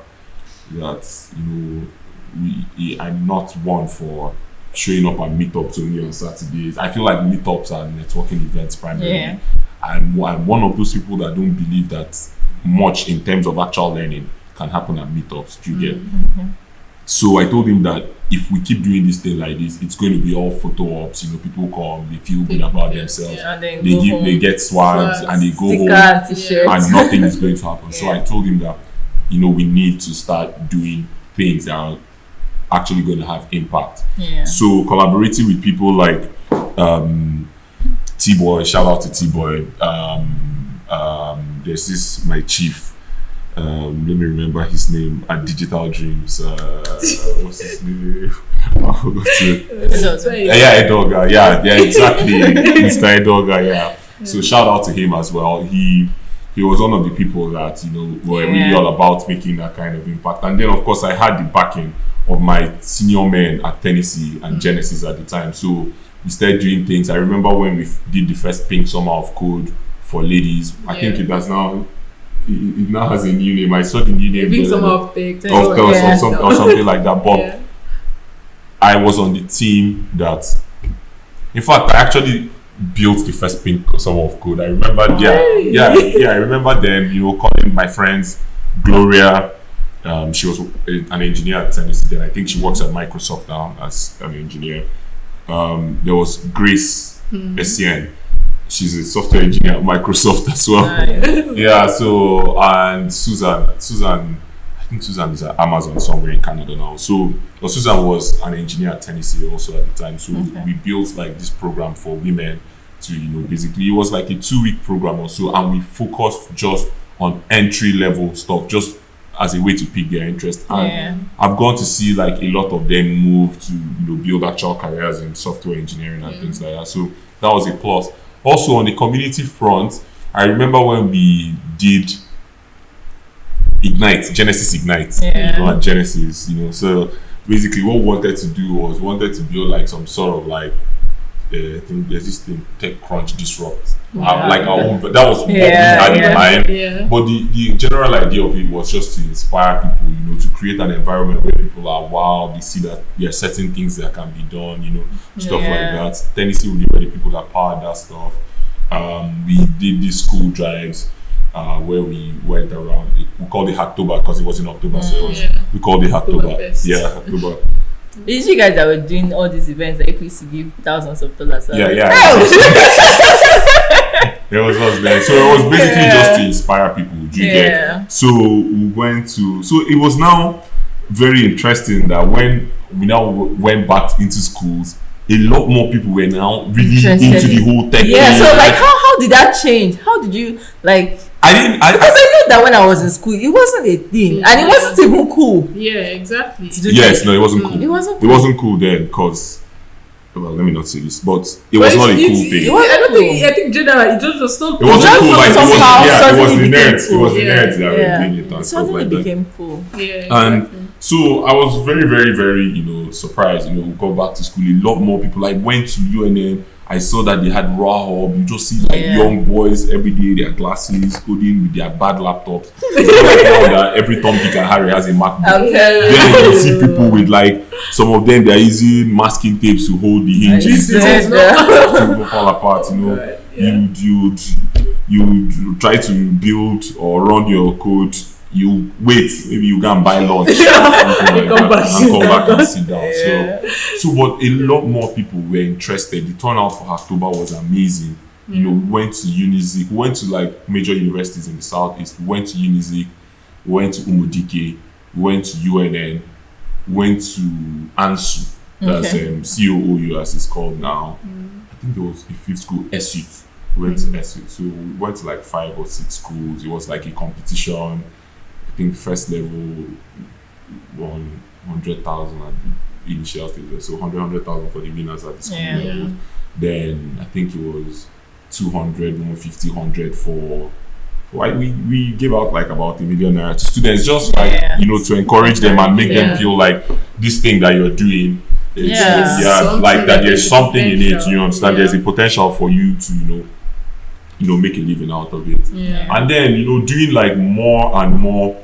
I'm not one for showing up at meetups only on Saturdays. I feel like meetups are networking events primarily. Yeah. I'm one of those people that don't believe that much in terms of actual learning can happen at meetups. Do you get? So I told him that if we keep doing this thing like this, it's going to be all photo ops. People come, they feel good about themselves, they get swags, and they go home, and nothing is going to happen. So I told him that we need to start doing things that are actually going to have impact. So collaborating with people like T-Boy, shout out to T-Boy. There's this my chief. Let me remember his name at Digital Dreams. What's his name? I forgot it. Edoga. Yeah, exactly. Mr. Edoga. Yeah. So shout out to him as well. He was one of the people that were really all about making that kind of impact. And then of course I had the backing of my senior men at Tennessee and Genesis at the time. So we started doing things. I remember when we did the first Pink Summer of Code for ladies. I think it does now. It now has a new name. I saw the new name. Pink Summer of Pink or something like that. But I was on the team that, in fact, I actually built the first Pink Summer of Code. I remember, I remember them. Calling my friends, Gloria. She was an engineer at Tennessee. Then I think she works at Microsoft now as an engineer. There was Grace SCN. She's a software engineer at Microsoft as well. Nice. Yeah, so, and Susan, I think Susan is at Amazon somewhere in Canada now. So, Susan was an engineer at Tennessee also at the time. So, we built like this program for women to, basically, it was like a 2-week program or so. And we focused just on entry level stuff, just as a way to pique their interest. And I've gone to see like a lot of them move to, build actual careers in software engineering and things like that. So, that was a plus. Also on the community front, I remember when we did Genesis Ignite, at Genesis, so basically what we wanted to do was to build like some sort of like, I think there's this thing, TechCrunch Disrupt. Like our own, that was what we had in mind. But the general idea of it was just to inspire people, to create an environment where people are wow, they see that there are certain things that can be done, stuff like that. Tennessee really were the people that powered that stuff. We did these school drives where we went around. We called it Hacktober because it was in October, so we called it Hacktober. Hacktober. It's you guys that were doing all these events that used to give thousands of dollars. It was us there. So it was basically just to inspire people. So we went to. So it was now very interesting that when we now went back into schools, a lot more people were now really into the whole tech. So like how did that change? How did you like? Because I knew that when I was in school, it wasn't a thing, and it wasn't even cool. Yeah, exactly. Yes, no, it wasn't cool. It wasn't cool then because, well, let me not say this, but it was not a cool thing. I think generally it just not. It wasn't cool. Like it was the nerds. It was the nerds that were doing it and stuff like that. It became cool. Yeah, and so I was very, very, very, surprised. We got back to school. A lot more people. I went to UNM. I saw that they had raw hub. You just see like young boys every day, their glasses, coding with their bad laptops. It's not like now that every Tom, Dick and Harry has a MacBook. Then you see people with like, some of them they're using masking tapes to hold the hinges to fall apart. You try to build or run your code. You wait, maybe you go and buy lunch and come back and sit down. So but a lot more people were interested. The turnout for October was amazing. We went to Unizik, we went to like major universities in the southeast. We went to Unizik, we went to Umudike, we went to UNN, we went to ANSU, that's COOU as it's called now. I think there was a fifth school, ESUT. We went to ESUT. So we went to like 5 or 6 schools. It was like a competition. I think first level won 100,000 at the initial stage. So 100,000 for the winners at the school level. Then I think it was 200, 150, 100 for we gave out like about $1 million to students, just like to encourage them and make them feel like this thing that you're doing is like that there's something in it. You understand? There's a potential for you to make a living out of it. And then doing like more and more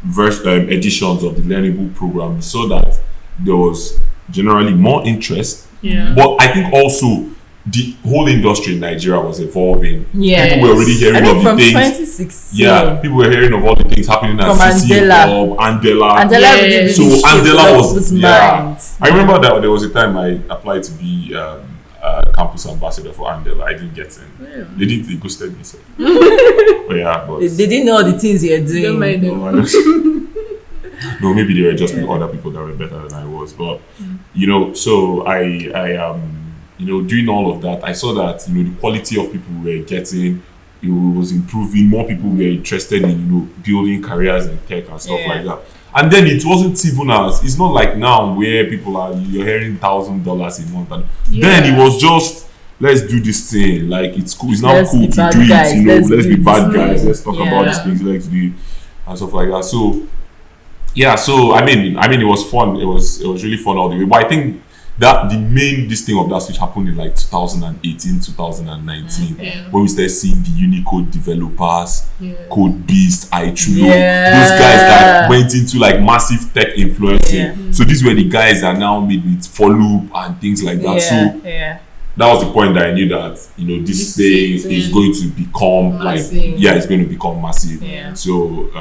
editions of the Learnable program, so that there was generally more interest. But I think also the whole industry in Nigeria was evolving. People were already hearing of the things. 2016. People were hearing of all the things happening at CC Hub, Andela. So Andela was I remember that there was a time I applied to be campus ambassador for Andela. I didn't get in. They ghosted me. So. But they didn't know the things you're doing. No, maybe there were just other people that were better than I was. But so I doing all of that, I saw that the quality of people we were getting, it was improving. More people were interested in building careers in tech and stuff like that. And then it wasn't even it's not like now where you're hearing $1,000 a month. And then it was just, let's do this thing. Like it's cool. It's now cool to do it. Let's be bad guys. Let's talk about these things. Let's do it and stuff like that. So I mean, it was fun. It was really fun all the way. But I think that the main thing of that switch happened in like 2018, 2019, when we started seeing the Unicode developers, Code Beast, iTrue, those guys that went into like massive tech influencing. So these were the guys that now made with Follow and things like that. So that was the point that I knew that this thing is going to become massive. It's going to become massive. So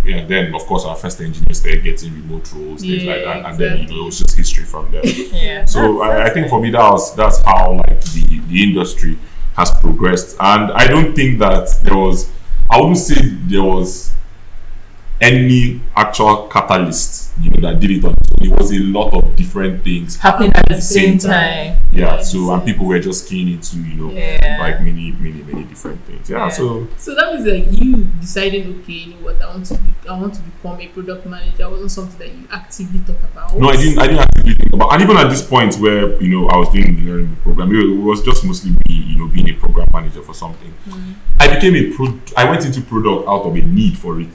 then of course our first engineers started getting remote roles, things like that, and then it was just history from there. So I think for me that's how like the industry has progressed, and I don't think that I wouldn't say there was any actual catalyst that did it on its own. It was a lot of different things happening at the same time. So and people were just keen into like many different things. So that means like you decided, okay, you know what, I want to become a product manager. It wasn't something that you actively thought about. No, I didn't actively think about. And even at this point where I was doing the learning program, it was just mostly me being a program manager for something. I became I went into product out of a need for it.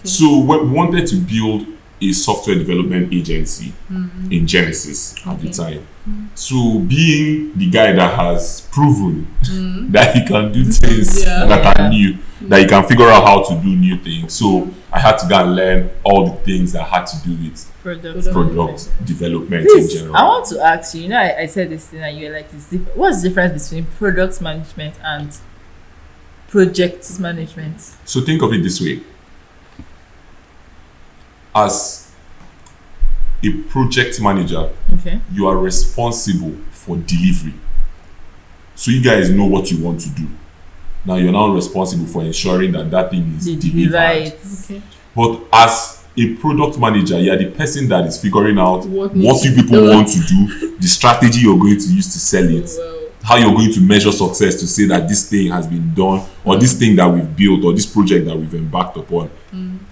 So we wanted to build a software development agency in Genesis at the time. So being the guy that has proven that he can do things that are new, that he can figure out how to do new things. So I had to go and learn all the things that had to do with product development in general. I want to ask you, I said this thing and you were like, what's the difference between product management and project management? So think of it this way. As a project manager, you are responsible for delivery. So you guys know what you want to do. Now you're now responsible for ensuring that thing is delivered. But as a product manager, you are the person that is figuring out what you people want to do, the strategy you're going to use to sell it, how you're going to measure success to say that this thing has been done, or this thing that we've built, or this project that we've embarked upon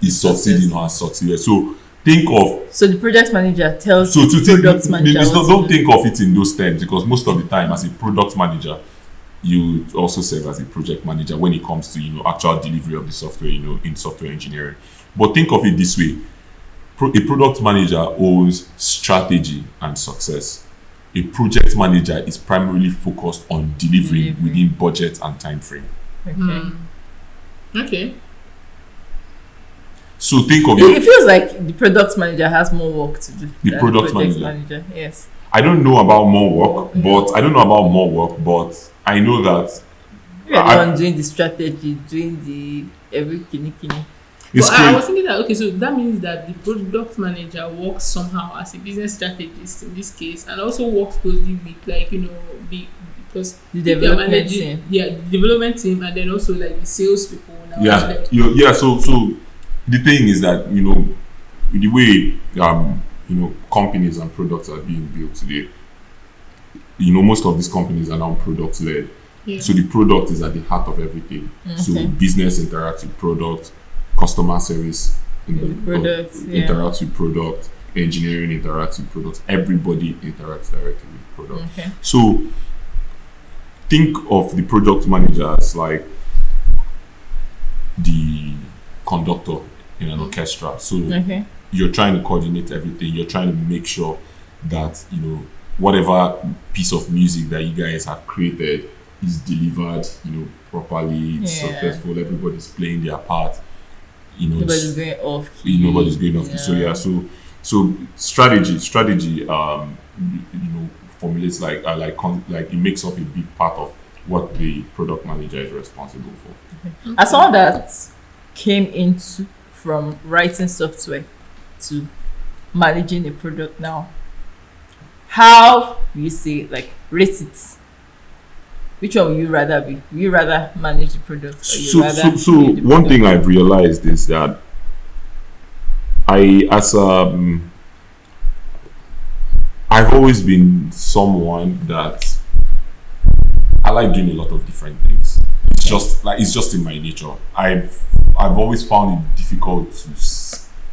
is succeeding or has succeeded. So the project manager tells product manager. Don't think of it in those terms, because most of the time as a product manager, you also serve as a project manager when it comes to actual delivery of the software, in software engineering. But think of it this way: a product manager owns strategy and success. A project manager is primarily focused on delivering within budget and time frame. Okay. So think of it feels like the product manager has more work to do. The product manager. Yes. I don't know about more work, but I know that you're the one doing the strategy, doing the every kini. I was thinking that so that means that the product manager works somehow as a business strategist in this case, and also works closely with because the development team. The development team, and then also like the sales people. So the thing is that the way companies and products are being built today, most of these companies are now product led. So the product is at the heart of everything. So business interacts with product, customer service product, interacts with product, engineering interacts with products, everybody interacts directly with product. Okay. So think of the product manager as like the conductor in an orchestra. So you're trying to coordinate everything. You're trying to make sure that, you know, whatever piece of music that you guys have created is delivered, you know, properly, it's successful, everybody's playing their part. You know, nobody's going off. Nobody's going off. So strategy, you know, formulates like it makes up a big part of what the product manager is responsible for. As someone that came into from writing software to managing a product now, how do you say, like, rate it? Which one would you rather be? Would you rather manage the product? So one thing I've realized is that I've always been someone that I like doing a lot of different things. It's just in my nature. I've always found it difficult to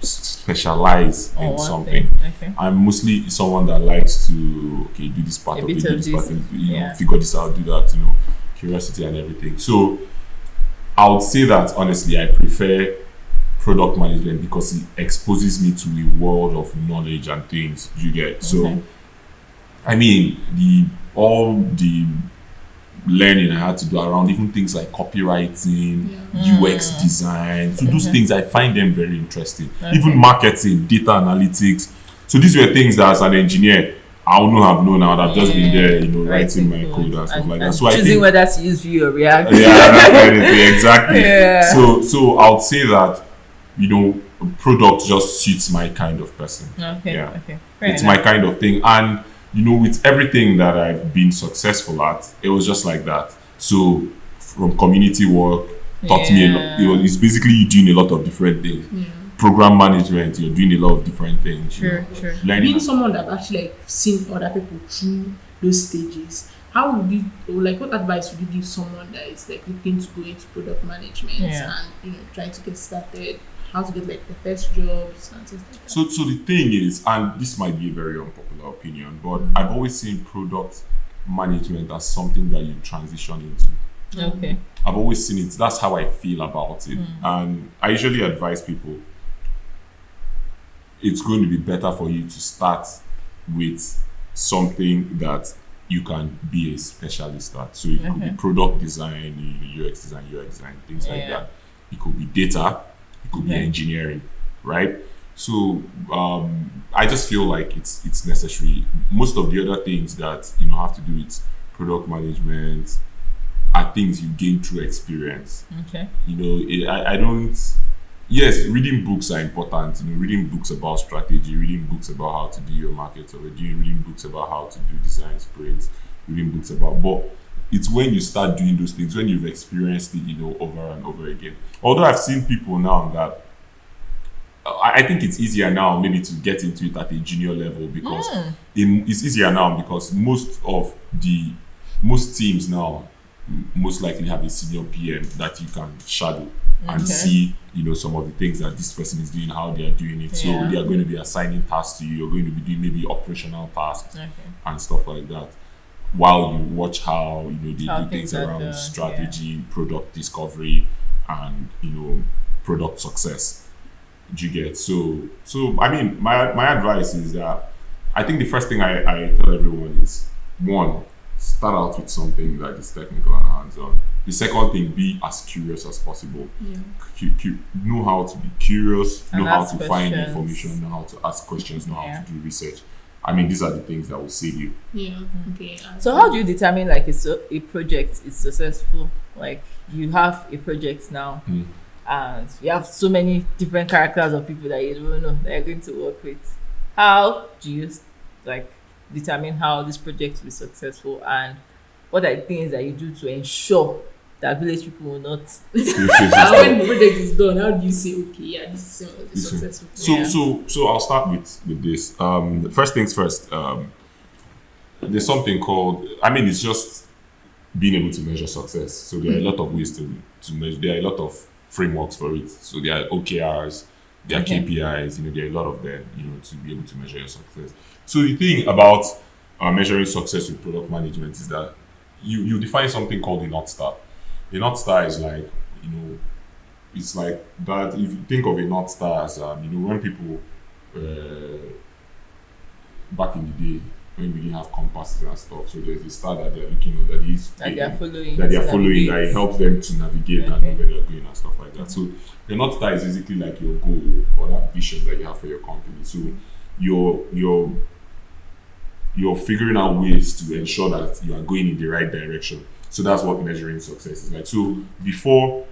specialize in something. Okay. I'm mostly someone that likes to do this part of it, do this part of it, you know, figure this out, do that, you know, curiosity and everything. So I would say that honestly, I prefer product management because it exposes me to a world of knowledge and things you get. So I mean, all the learning I had to do around even things like copywriting, UX design. So those things, I find them very interesting. Even marketing, data analytics. So these were things that as an engineer, I wouldn't have known. I would have just been there, you know, writing my code and stuff like that. So choosing I think, whether to use Vue or React. exactly. So I would say that, you know, product just suits my kind of person. It's my kind of thing. And you know, with everything that I've been successful at, it was just like that. So from community work, taught me a lot. You know, it's basically you doing a lot of different things. Program management, you're doing a lot of different things. Sure. Being someone that actually like seen other people through those stages, how would you, or like, what advice would you give someone that is like looking to go into product management and, you know, trying to get started? How to get like the first jobs and things like that. So the thing is, and this might be a very unpopular opinion, but I've always seen product management as something that you transition into. Okay. I've always seen it. That's how I feel about it. And I usually advise people, it's going to be better for you to start with something that you can be a specialist at. So it could be product design, UX design, UI design, things like that. It could be data. It could be engineering, right? So I just feel like it's necessary. Most of the other things that, you know, have to do with product management are things you gain through experience. Okay. You know, I don't. Yes, reading books are important. You know, reading books about strategy, reading books about how to do your market, or reading books about how to do design sprints, reading books about. But it's when you start doing those things, when you've experienced it, you know, over and over again. Although I've seen people now that I think it's easier now maybe to get into it at a junior level because it's easier now because most teams now most likely have a senior PM that you can shadow and see, you know, some of the things that this person is doing, how they are doing it. So they are going to be assigning tasks to you. You're going to be doing maybe operational tasks and stuff like that, while you watch how, you know, they do things around strategy, product discovery, and, you know, product success. Do you get? So I mean, my advice is that I think the first thing I tell everyone is, one, start out with something that is technical and hands-on. The second thing, be as curious as possible. Know how to be curious, know how to find information, know how to ask questions, know how to do research. I mean, these are the things that will save you. Okay. So how do you determine like a project is successful? Like, you have a project now and you have so many different characters of people that you don't know that you're going to work with. How do you like determine how this project will be successful, and what are the things that you do to ensure that village people will not when the project is done, how do you say, okay, this is successful? So I'll start with this. First things first, there's something called, I mean, it's just being able to measure success. So there are a lot of ways to measure. There are a lot of frameworks for it. So there are OKRs, There are KPIs, there are a lot of them, to be able to measure your success. So the thing about measuring success with product management is that you define something called the North Star. The North Star is like, it's like that. If you think of a North Star as, when people back in the day, when we didn't have compasses and stuff, so there's a star that they're looking at that they are following, that it helps them to navigate and know where they're going and stuff like that. So the North Star is basically like your goal or that vision that you have for your company. So you're figuring out ways to ensure that you are going in the right direction. So that's what measuring success is like. So before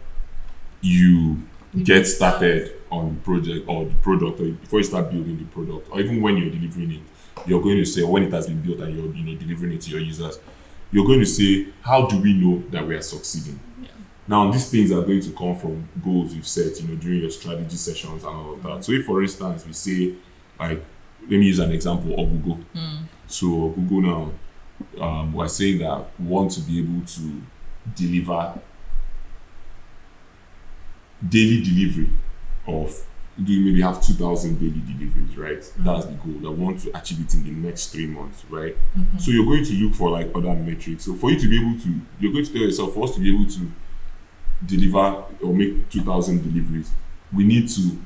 you get started on the project or the product, or before you start building the product, or even when you're delivering it, you're going to say, when it has been built and you're delivering it to your users, you're going to say, how do we know that we are succeeding? Yeah. Now, these things are going to come from goals you've set, during your strategy sessions and all of that. So if, for instance, we say, like, let me use an example of Google. So Google now, we're saying that we want to be able to deliver daily delivery of, do you maybe have 2,000 daily deliveries, right? That's the goal. That we want to achieve it in the next 3 months, right? So you're going to look for like other metrics. So for you to be able to, you're going to tell yourself, for us to be able to deliver or make 2,000 deliveries, we need to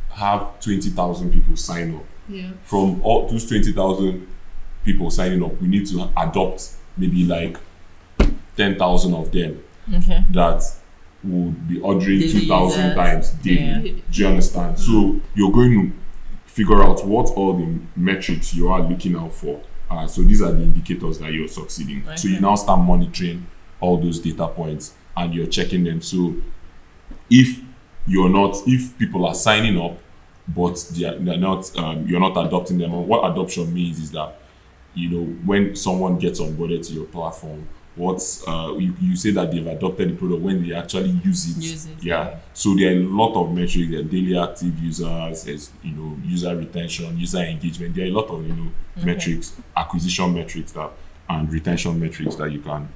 have 20,000 people sign up. Yeah. From all those 20,000 people signing up, we need to adopt maybe like 10,000 of them that would be ordering 2,000 times daily. Yeah. Do you understand? So you're going to figure out what all the metrics you are looking out for. So these are the indicators that you're succeeding. So you now start monitoring all those data points and you're checking them. So if people are signing up but they're not, you're not adopting them, or what adoption means is that when someone gets onboarded to your platform, you say that they've adopted the product when they actually use it. Yeah. So there are a lot of metrics. There are daily active users, there's user retention, user engagement. There are a lot of metrics, acquisition metrics and retention metrics that you can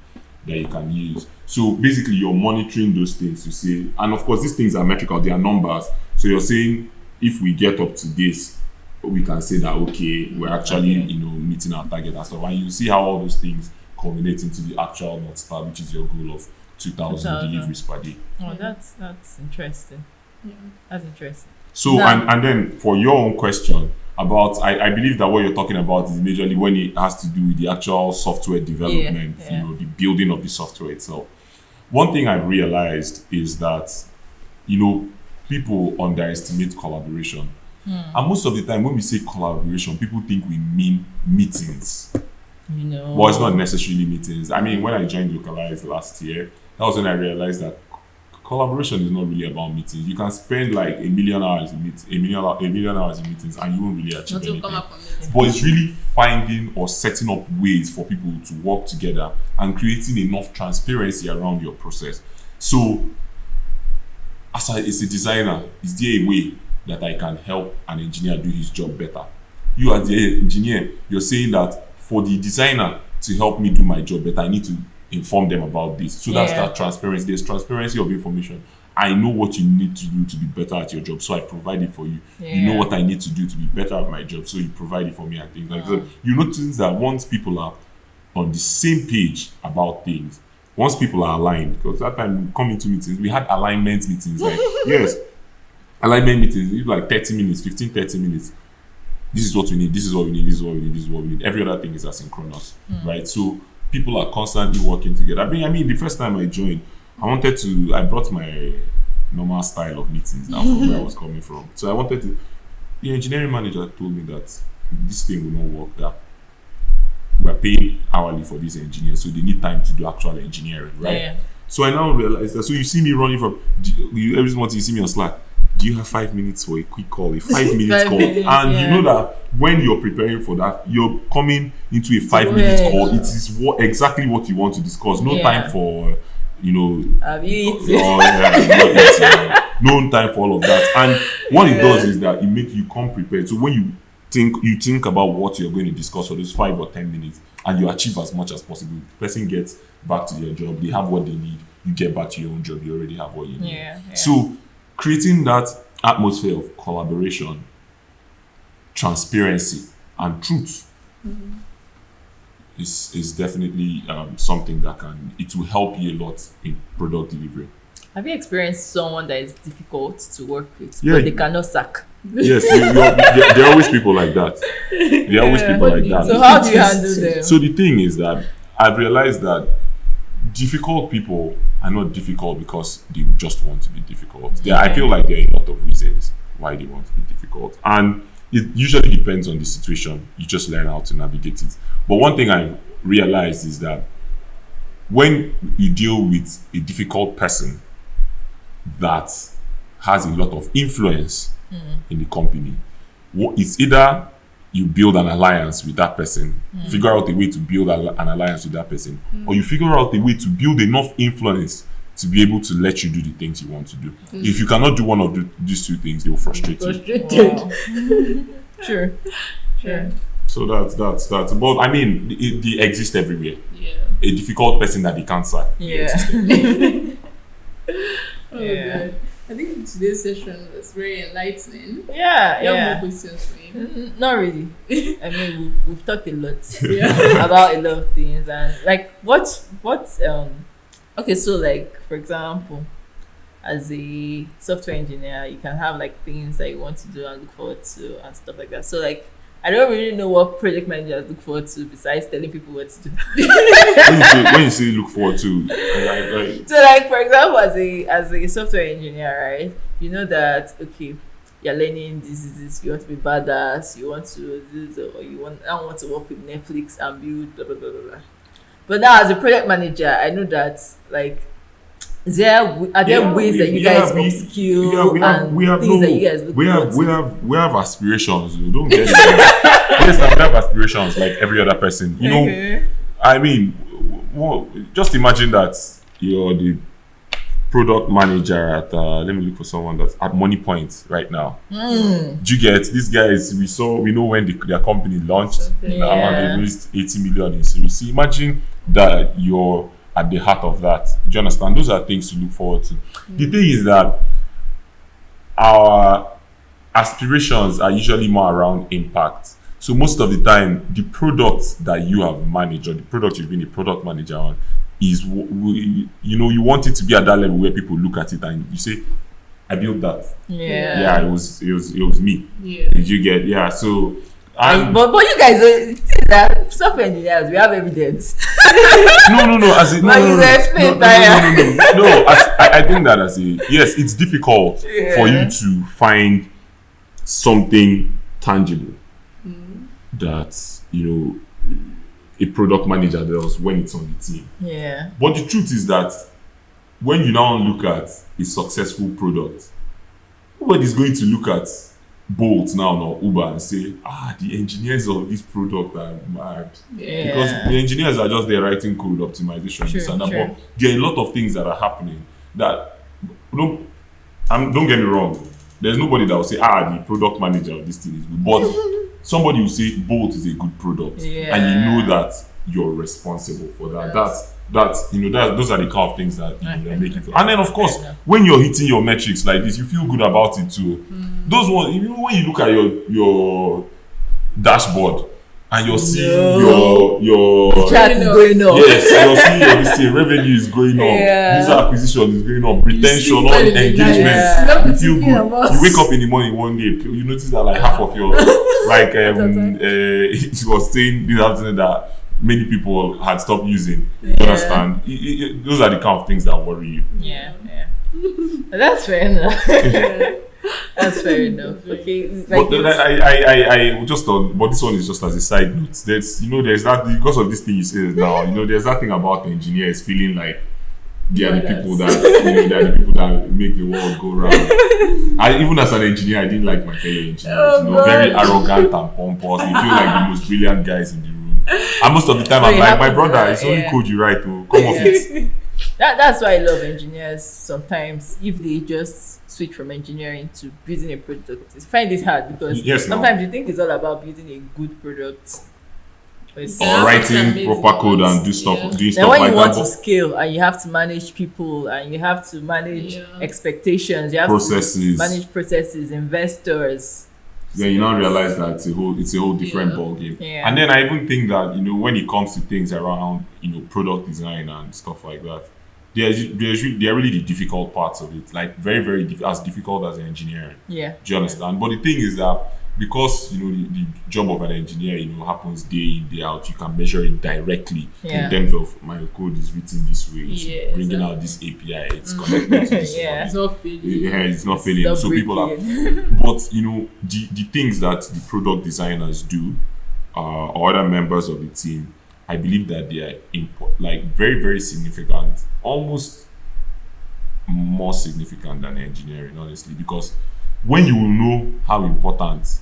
use. So basically you're monitoring those things to say, and of course these things are metrical, they are numbers. So you're saying, if we get up to this, we can say that we're actually meeting our target and stuff. And you see how all those things culminate into the actual North Star, which is your goal of 2,000 deliveries per day. Oh, that's interesting. Yeah. That's interesting. So and then for your own question about, I believe that what you're talking about is majorly when it has to do with the actual software development, the building of the software itself. One thing I've realized is that people underestimate collaboration. And most of the time when we say collaboration, people think we mean meetings. But it's not necessarily meetings. I mean, when I joined Localize last year, that was when I realized that collaboration is not really about meetings. You can spend like a million hours in meetings and you won't really achieve anything. But it's really finding or setting up ways for people to work together and creating enough transparency around your process. So, as a designer, is there a way that I can help an engineer do his job better? You as the engineer, you're saying that for the designer to help me do my job better, I need to inform them about this. So that's that transparency. There's transparency of information. I know what you need to do to be better at your job, so I provide it for you. You know what I need to do to be better at my job, so you provide it for me and things like that. You notice that once people are on the same page about things, once people are aligned, because that time we come into meetings, we had alignment meetings, like alignment meetings, like 30 minutes, 30 minutes. This is what we need, this is what we need, this is what we need, this is what we need. Every other thing is asynchronous, right? So people are constantly working together. I mean, the first time I joined, I brought my normal style of meetings now from where I was coming from. So the engineering manager told me that this thing will not work, that we're paying hourly for these engineers, so they need time to do actual engineering, right? Yeah. So I now realize that. So you see me running from, every month you see me on Slack, do you have 5 minutes for a quick call, a 5 minute call? And you know that when you're preparing for that, you're coming into a 5 minute call. It is exactly what you want to discuss. No time for, no time for all of that. And what it does is that it makes you come prepared. So when you think about what you're going to discuss for those 5 or 10 minutes, and you achieve as much as possible, the person gets back to their job, they have what they need, you get back to your own job, you already have what you need. So creating that atmosphere of collaboration, transparency, and truth is definitely something that it will help you a lot in product delivery. Have you experienced someone that is difficult to work with, Yeah. but they cannot sack? Yes, there are always people like that. There are always people like that. So how do you handle them? So the thing is that I've realized that difficult people are not difficult because they just want to be difficult. I feel like there are a lot of reasons why they want to be difficult. And it usually depends on the situation. You just learn how to navigate it. But one thing I realized is that when you deal with a difficult person that has a lot of influence in the company, it's either you build an alliance with that person, figure out a way to build an alliance with that person, or you figure out a way to build enough influence to be able to let you do the things you want to do. If you cannot do one of these two things, they will frustrate you. Wow. Sure. So that's. But I mean, they exist everywhere. Yeah. A difficult person that they can't sack. God. I think today's session was very enlightening. Yeah. You have more questions for me? Not really. I mean, we've talked a lot about a lot of things, and like okay, so like for example, as a software engineer, you can have like things that you want to do and look forward to and stuff like that. So like, I don't really know what project managers look forward to besides telling people what to do. when you say look forward to, So like for example, as a software engineer, right? You know that okay, you're learning this, you want to be badass, you want to do this, or I want to work with Netflix and build blah blah blah blah. But now as a project manager, I know that like are there ways that you guys upskill and things that you guys look forward to? We have aspirations. You don't get it. Yes, we have aspirations like every other person. You know, I mean, just imagine that you're the product manager at let me look for someone that's at Money Point right now. Do you get these guys? We know when their company launched. Now they raised 80 million in Series C. Imagine that you're at the heart of that. Do you understand? Those are things to look forward to. The thing is that our aspirations are usually more around impact. So most of the time, the products that you have managed or the product you've been a product manager on is, you want it to be at that level where people look at it and you say, I built that. Yeah, it was me. Yeah. Did you get? So. But you guys see that software engineers, we have evidence. No. As it, no. I think that yes, it's difficult for you to find something tangible that a product manager does when it's on the team. Yeah. But the truth is that when you now look at a successful product, nobody's going to look at Bolt now or Uber and say, the engineers of this product are mad. Yeah. Because the engineers are just there writing code optimization. But there are a lot of things that are happening that don't get me wrong. There's nobody that will say, the product manager of this thing is good. But somebody will say Bolt is a good product. Yeah. And you know that you're responsible for that. Yes. Those are the kind of things that make you feel. And then of course, when you're hitting your metrics like this, you feel good about it too. Those ones, when you look at your dashboard and you're seeing your chat is going up. Yes, you're seeing your revenue is going up, user acquisition is going up, retention, all engagement. You feel good. You wake up in the morning one day, you notice that like half of your it was saying this afternoon that many people had stopped using. You understand? Those are the kind of things that worry you. Yeah. That's fair enough. That's fair enough. Okay. But I just but this one is just as a side note. There's that because of this thing you say now. There's that thing about engineers feeling like they are the people that make the world go round. Even as an engineer, I didn't like my fellow engineers. Very arrogant and pompous. They feel like the most brilliant guys in the room. And most of the time, I'm like, my brother, it's only code you write to come off it. That's why I love engineers. Sometimes, if they just switch from engineering to building a product, I find it hard because sometimes you think it's all about building a good product, or writing proper code and do stuff, doing Then stuff when like you want that. to scale and you have to manage people and you have to manage expectations, you have Processes. to manage processes, investors. Then you now realize that it's a whole different ball game. Yeah. And then I even think that when it comes to things around product design and stuff like that, they're really the difficult parts of it. Like very very as difficult as engineering. Yeah. Do you understand? But the thing is that because the job of an engineer happens day in day out, you can measure it directly in terms of my code is written this way, it's bringing out this API, it's connected to this it's not failing. it's not failing. So people are but the things that the product designers do or other members of the team, I believe that they are very very significant, almost more significant than engineering, honestly, because when you will know how important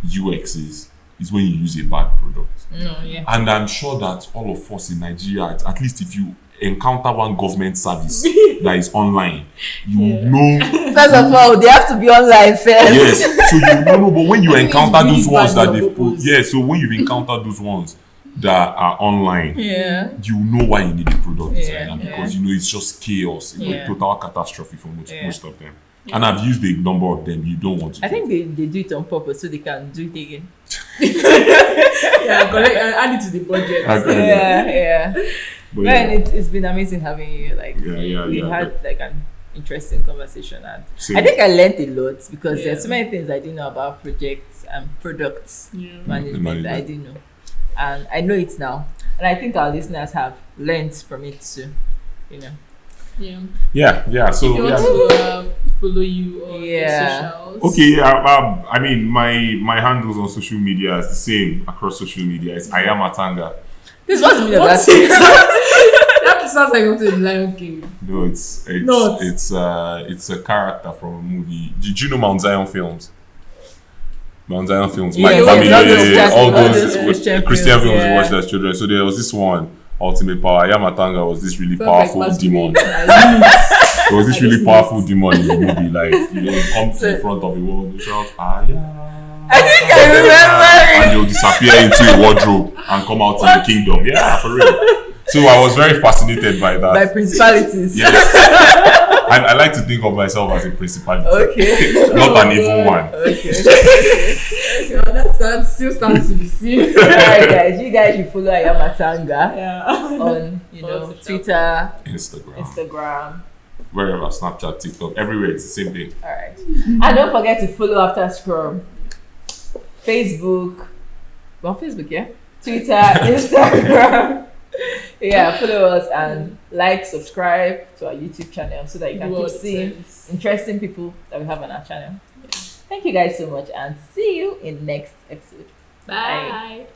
UX is when you use a bad product. And I'm sure that all of us in Nigeria, at least if you encounter one government service that is online, you know. First of all, they have to be online first. Yes, so you know, but when you encounter those ones that they've put, so when you've encountered those ones that are online, you know why you need a product designer, because it's just chaos. It's a total catastrophe for most of them. And I've used a number of them. You don't want to. I think they do it on purpose so they can do it again. Collect and add it to the budget. But it's been amazing having you. We had like an interesting conversation, and I think I learned a lot because there's so many things I didn't know about projects and products management that I didn't know, and I know it now. And I think our listeners have learned from it too. So if you want to follow you on socials. Okay, I mean my handles on social media is the same across social media. It's I am Atanga. This was me that That sounds like going to the Lion King. No, it's a character from a movie. Did you know Mount Zion Films? Mount Zion Films, Mike Family, all those Christian films we watched as children. So there was this one. Ultimate Power. Yamatanga was this really powerful demon. There was this really powerful demon in the movie. Like, he comes in front of the world and shout, I think I remember. And he'll disappear into a wardrobe and come out in the kingdom. Yeah, for real. So I was very fascinated by that. By principalities. Yes. I like to think of myself as a principality. Okay. Not an evil one. Okay. That still stands to be seen. Alright, guys. You guys should follow Ayamatanga on Twitter, Instagram, wherever, Snapchat, TikTok, everywhere. It's the same thing. Alright. And don't forget to follow After Scrum. Facebook. We're on Facebook, yeah? Twitter, Instagram. Follow us and subscribe to our YouTube channel so that you can keep seeing interesting people that we have on our channel. Thank you guys so much and see you in the next episode. Bye.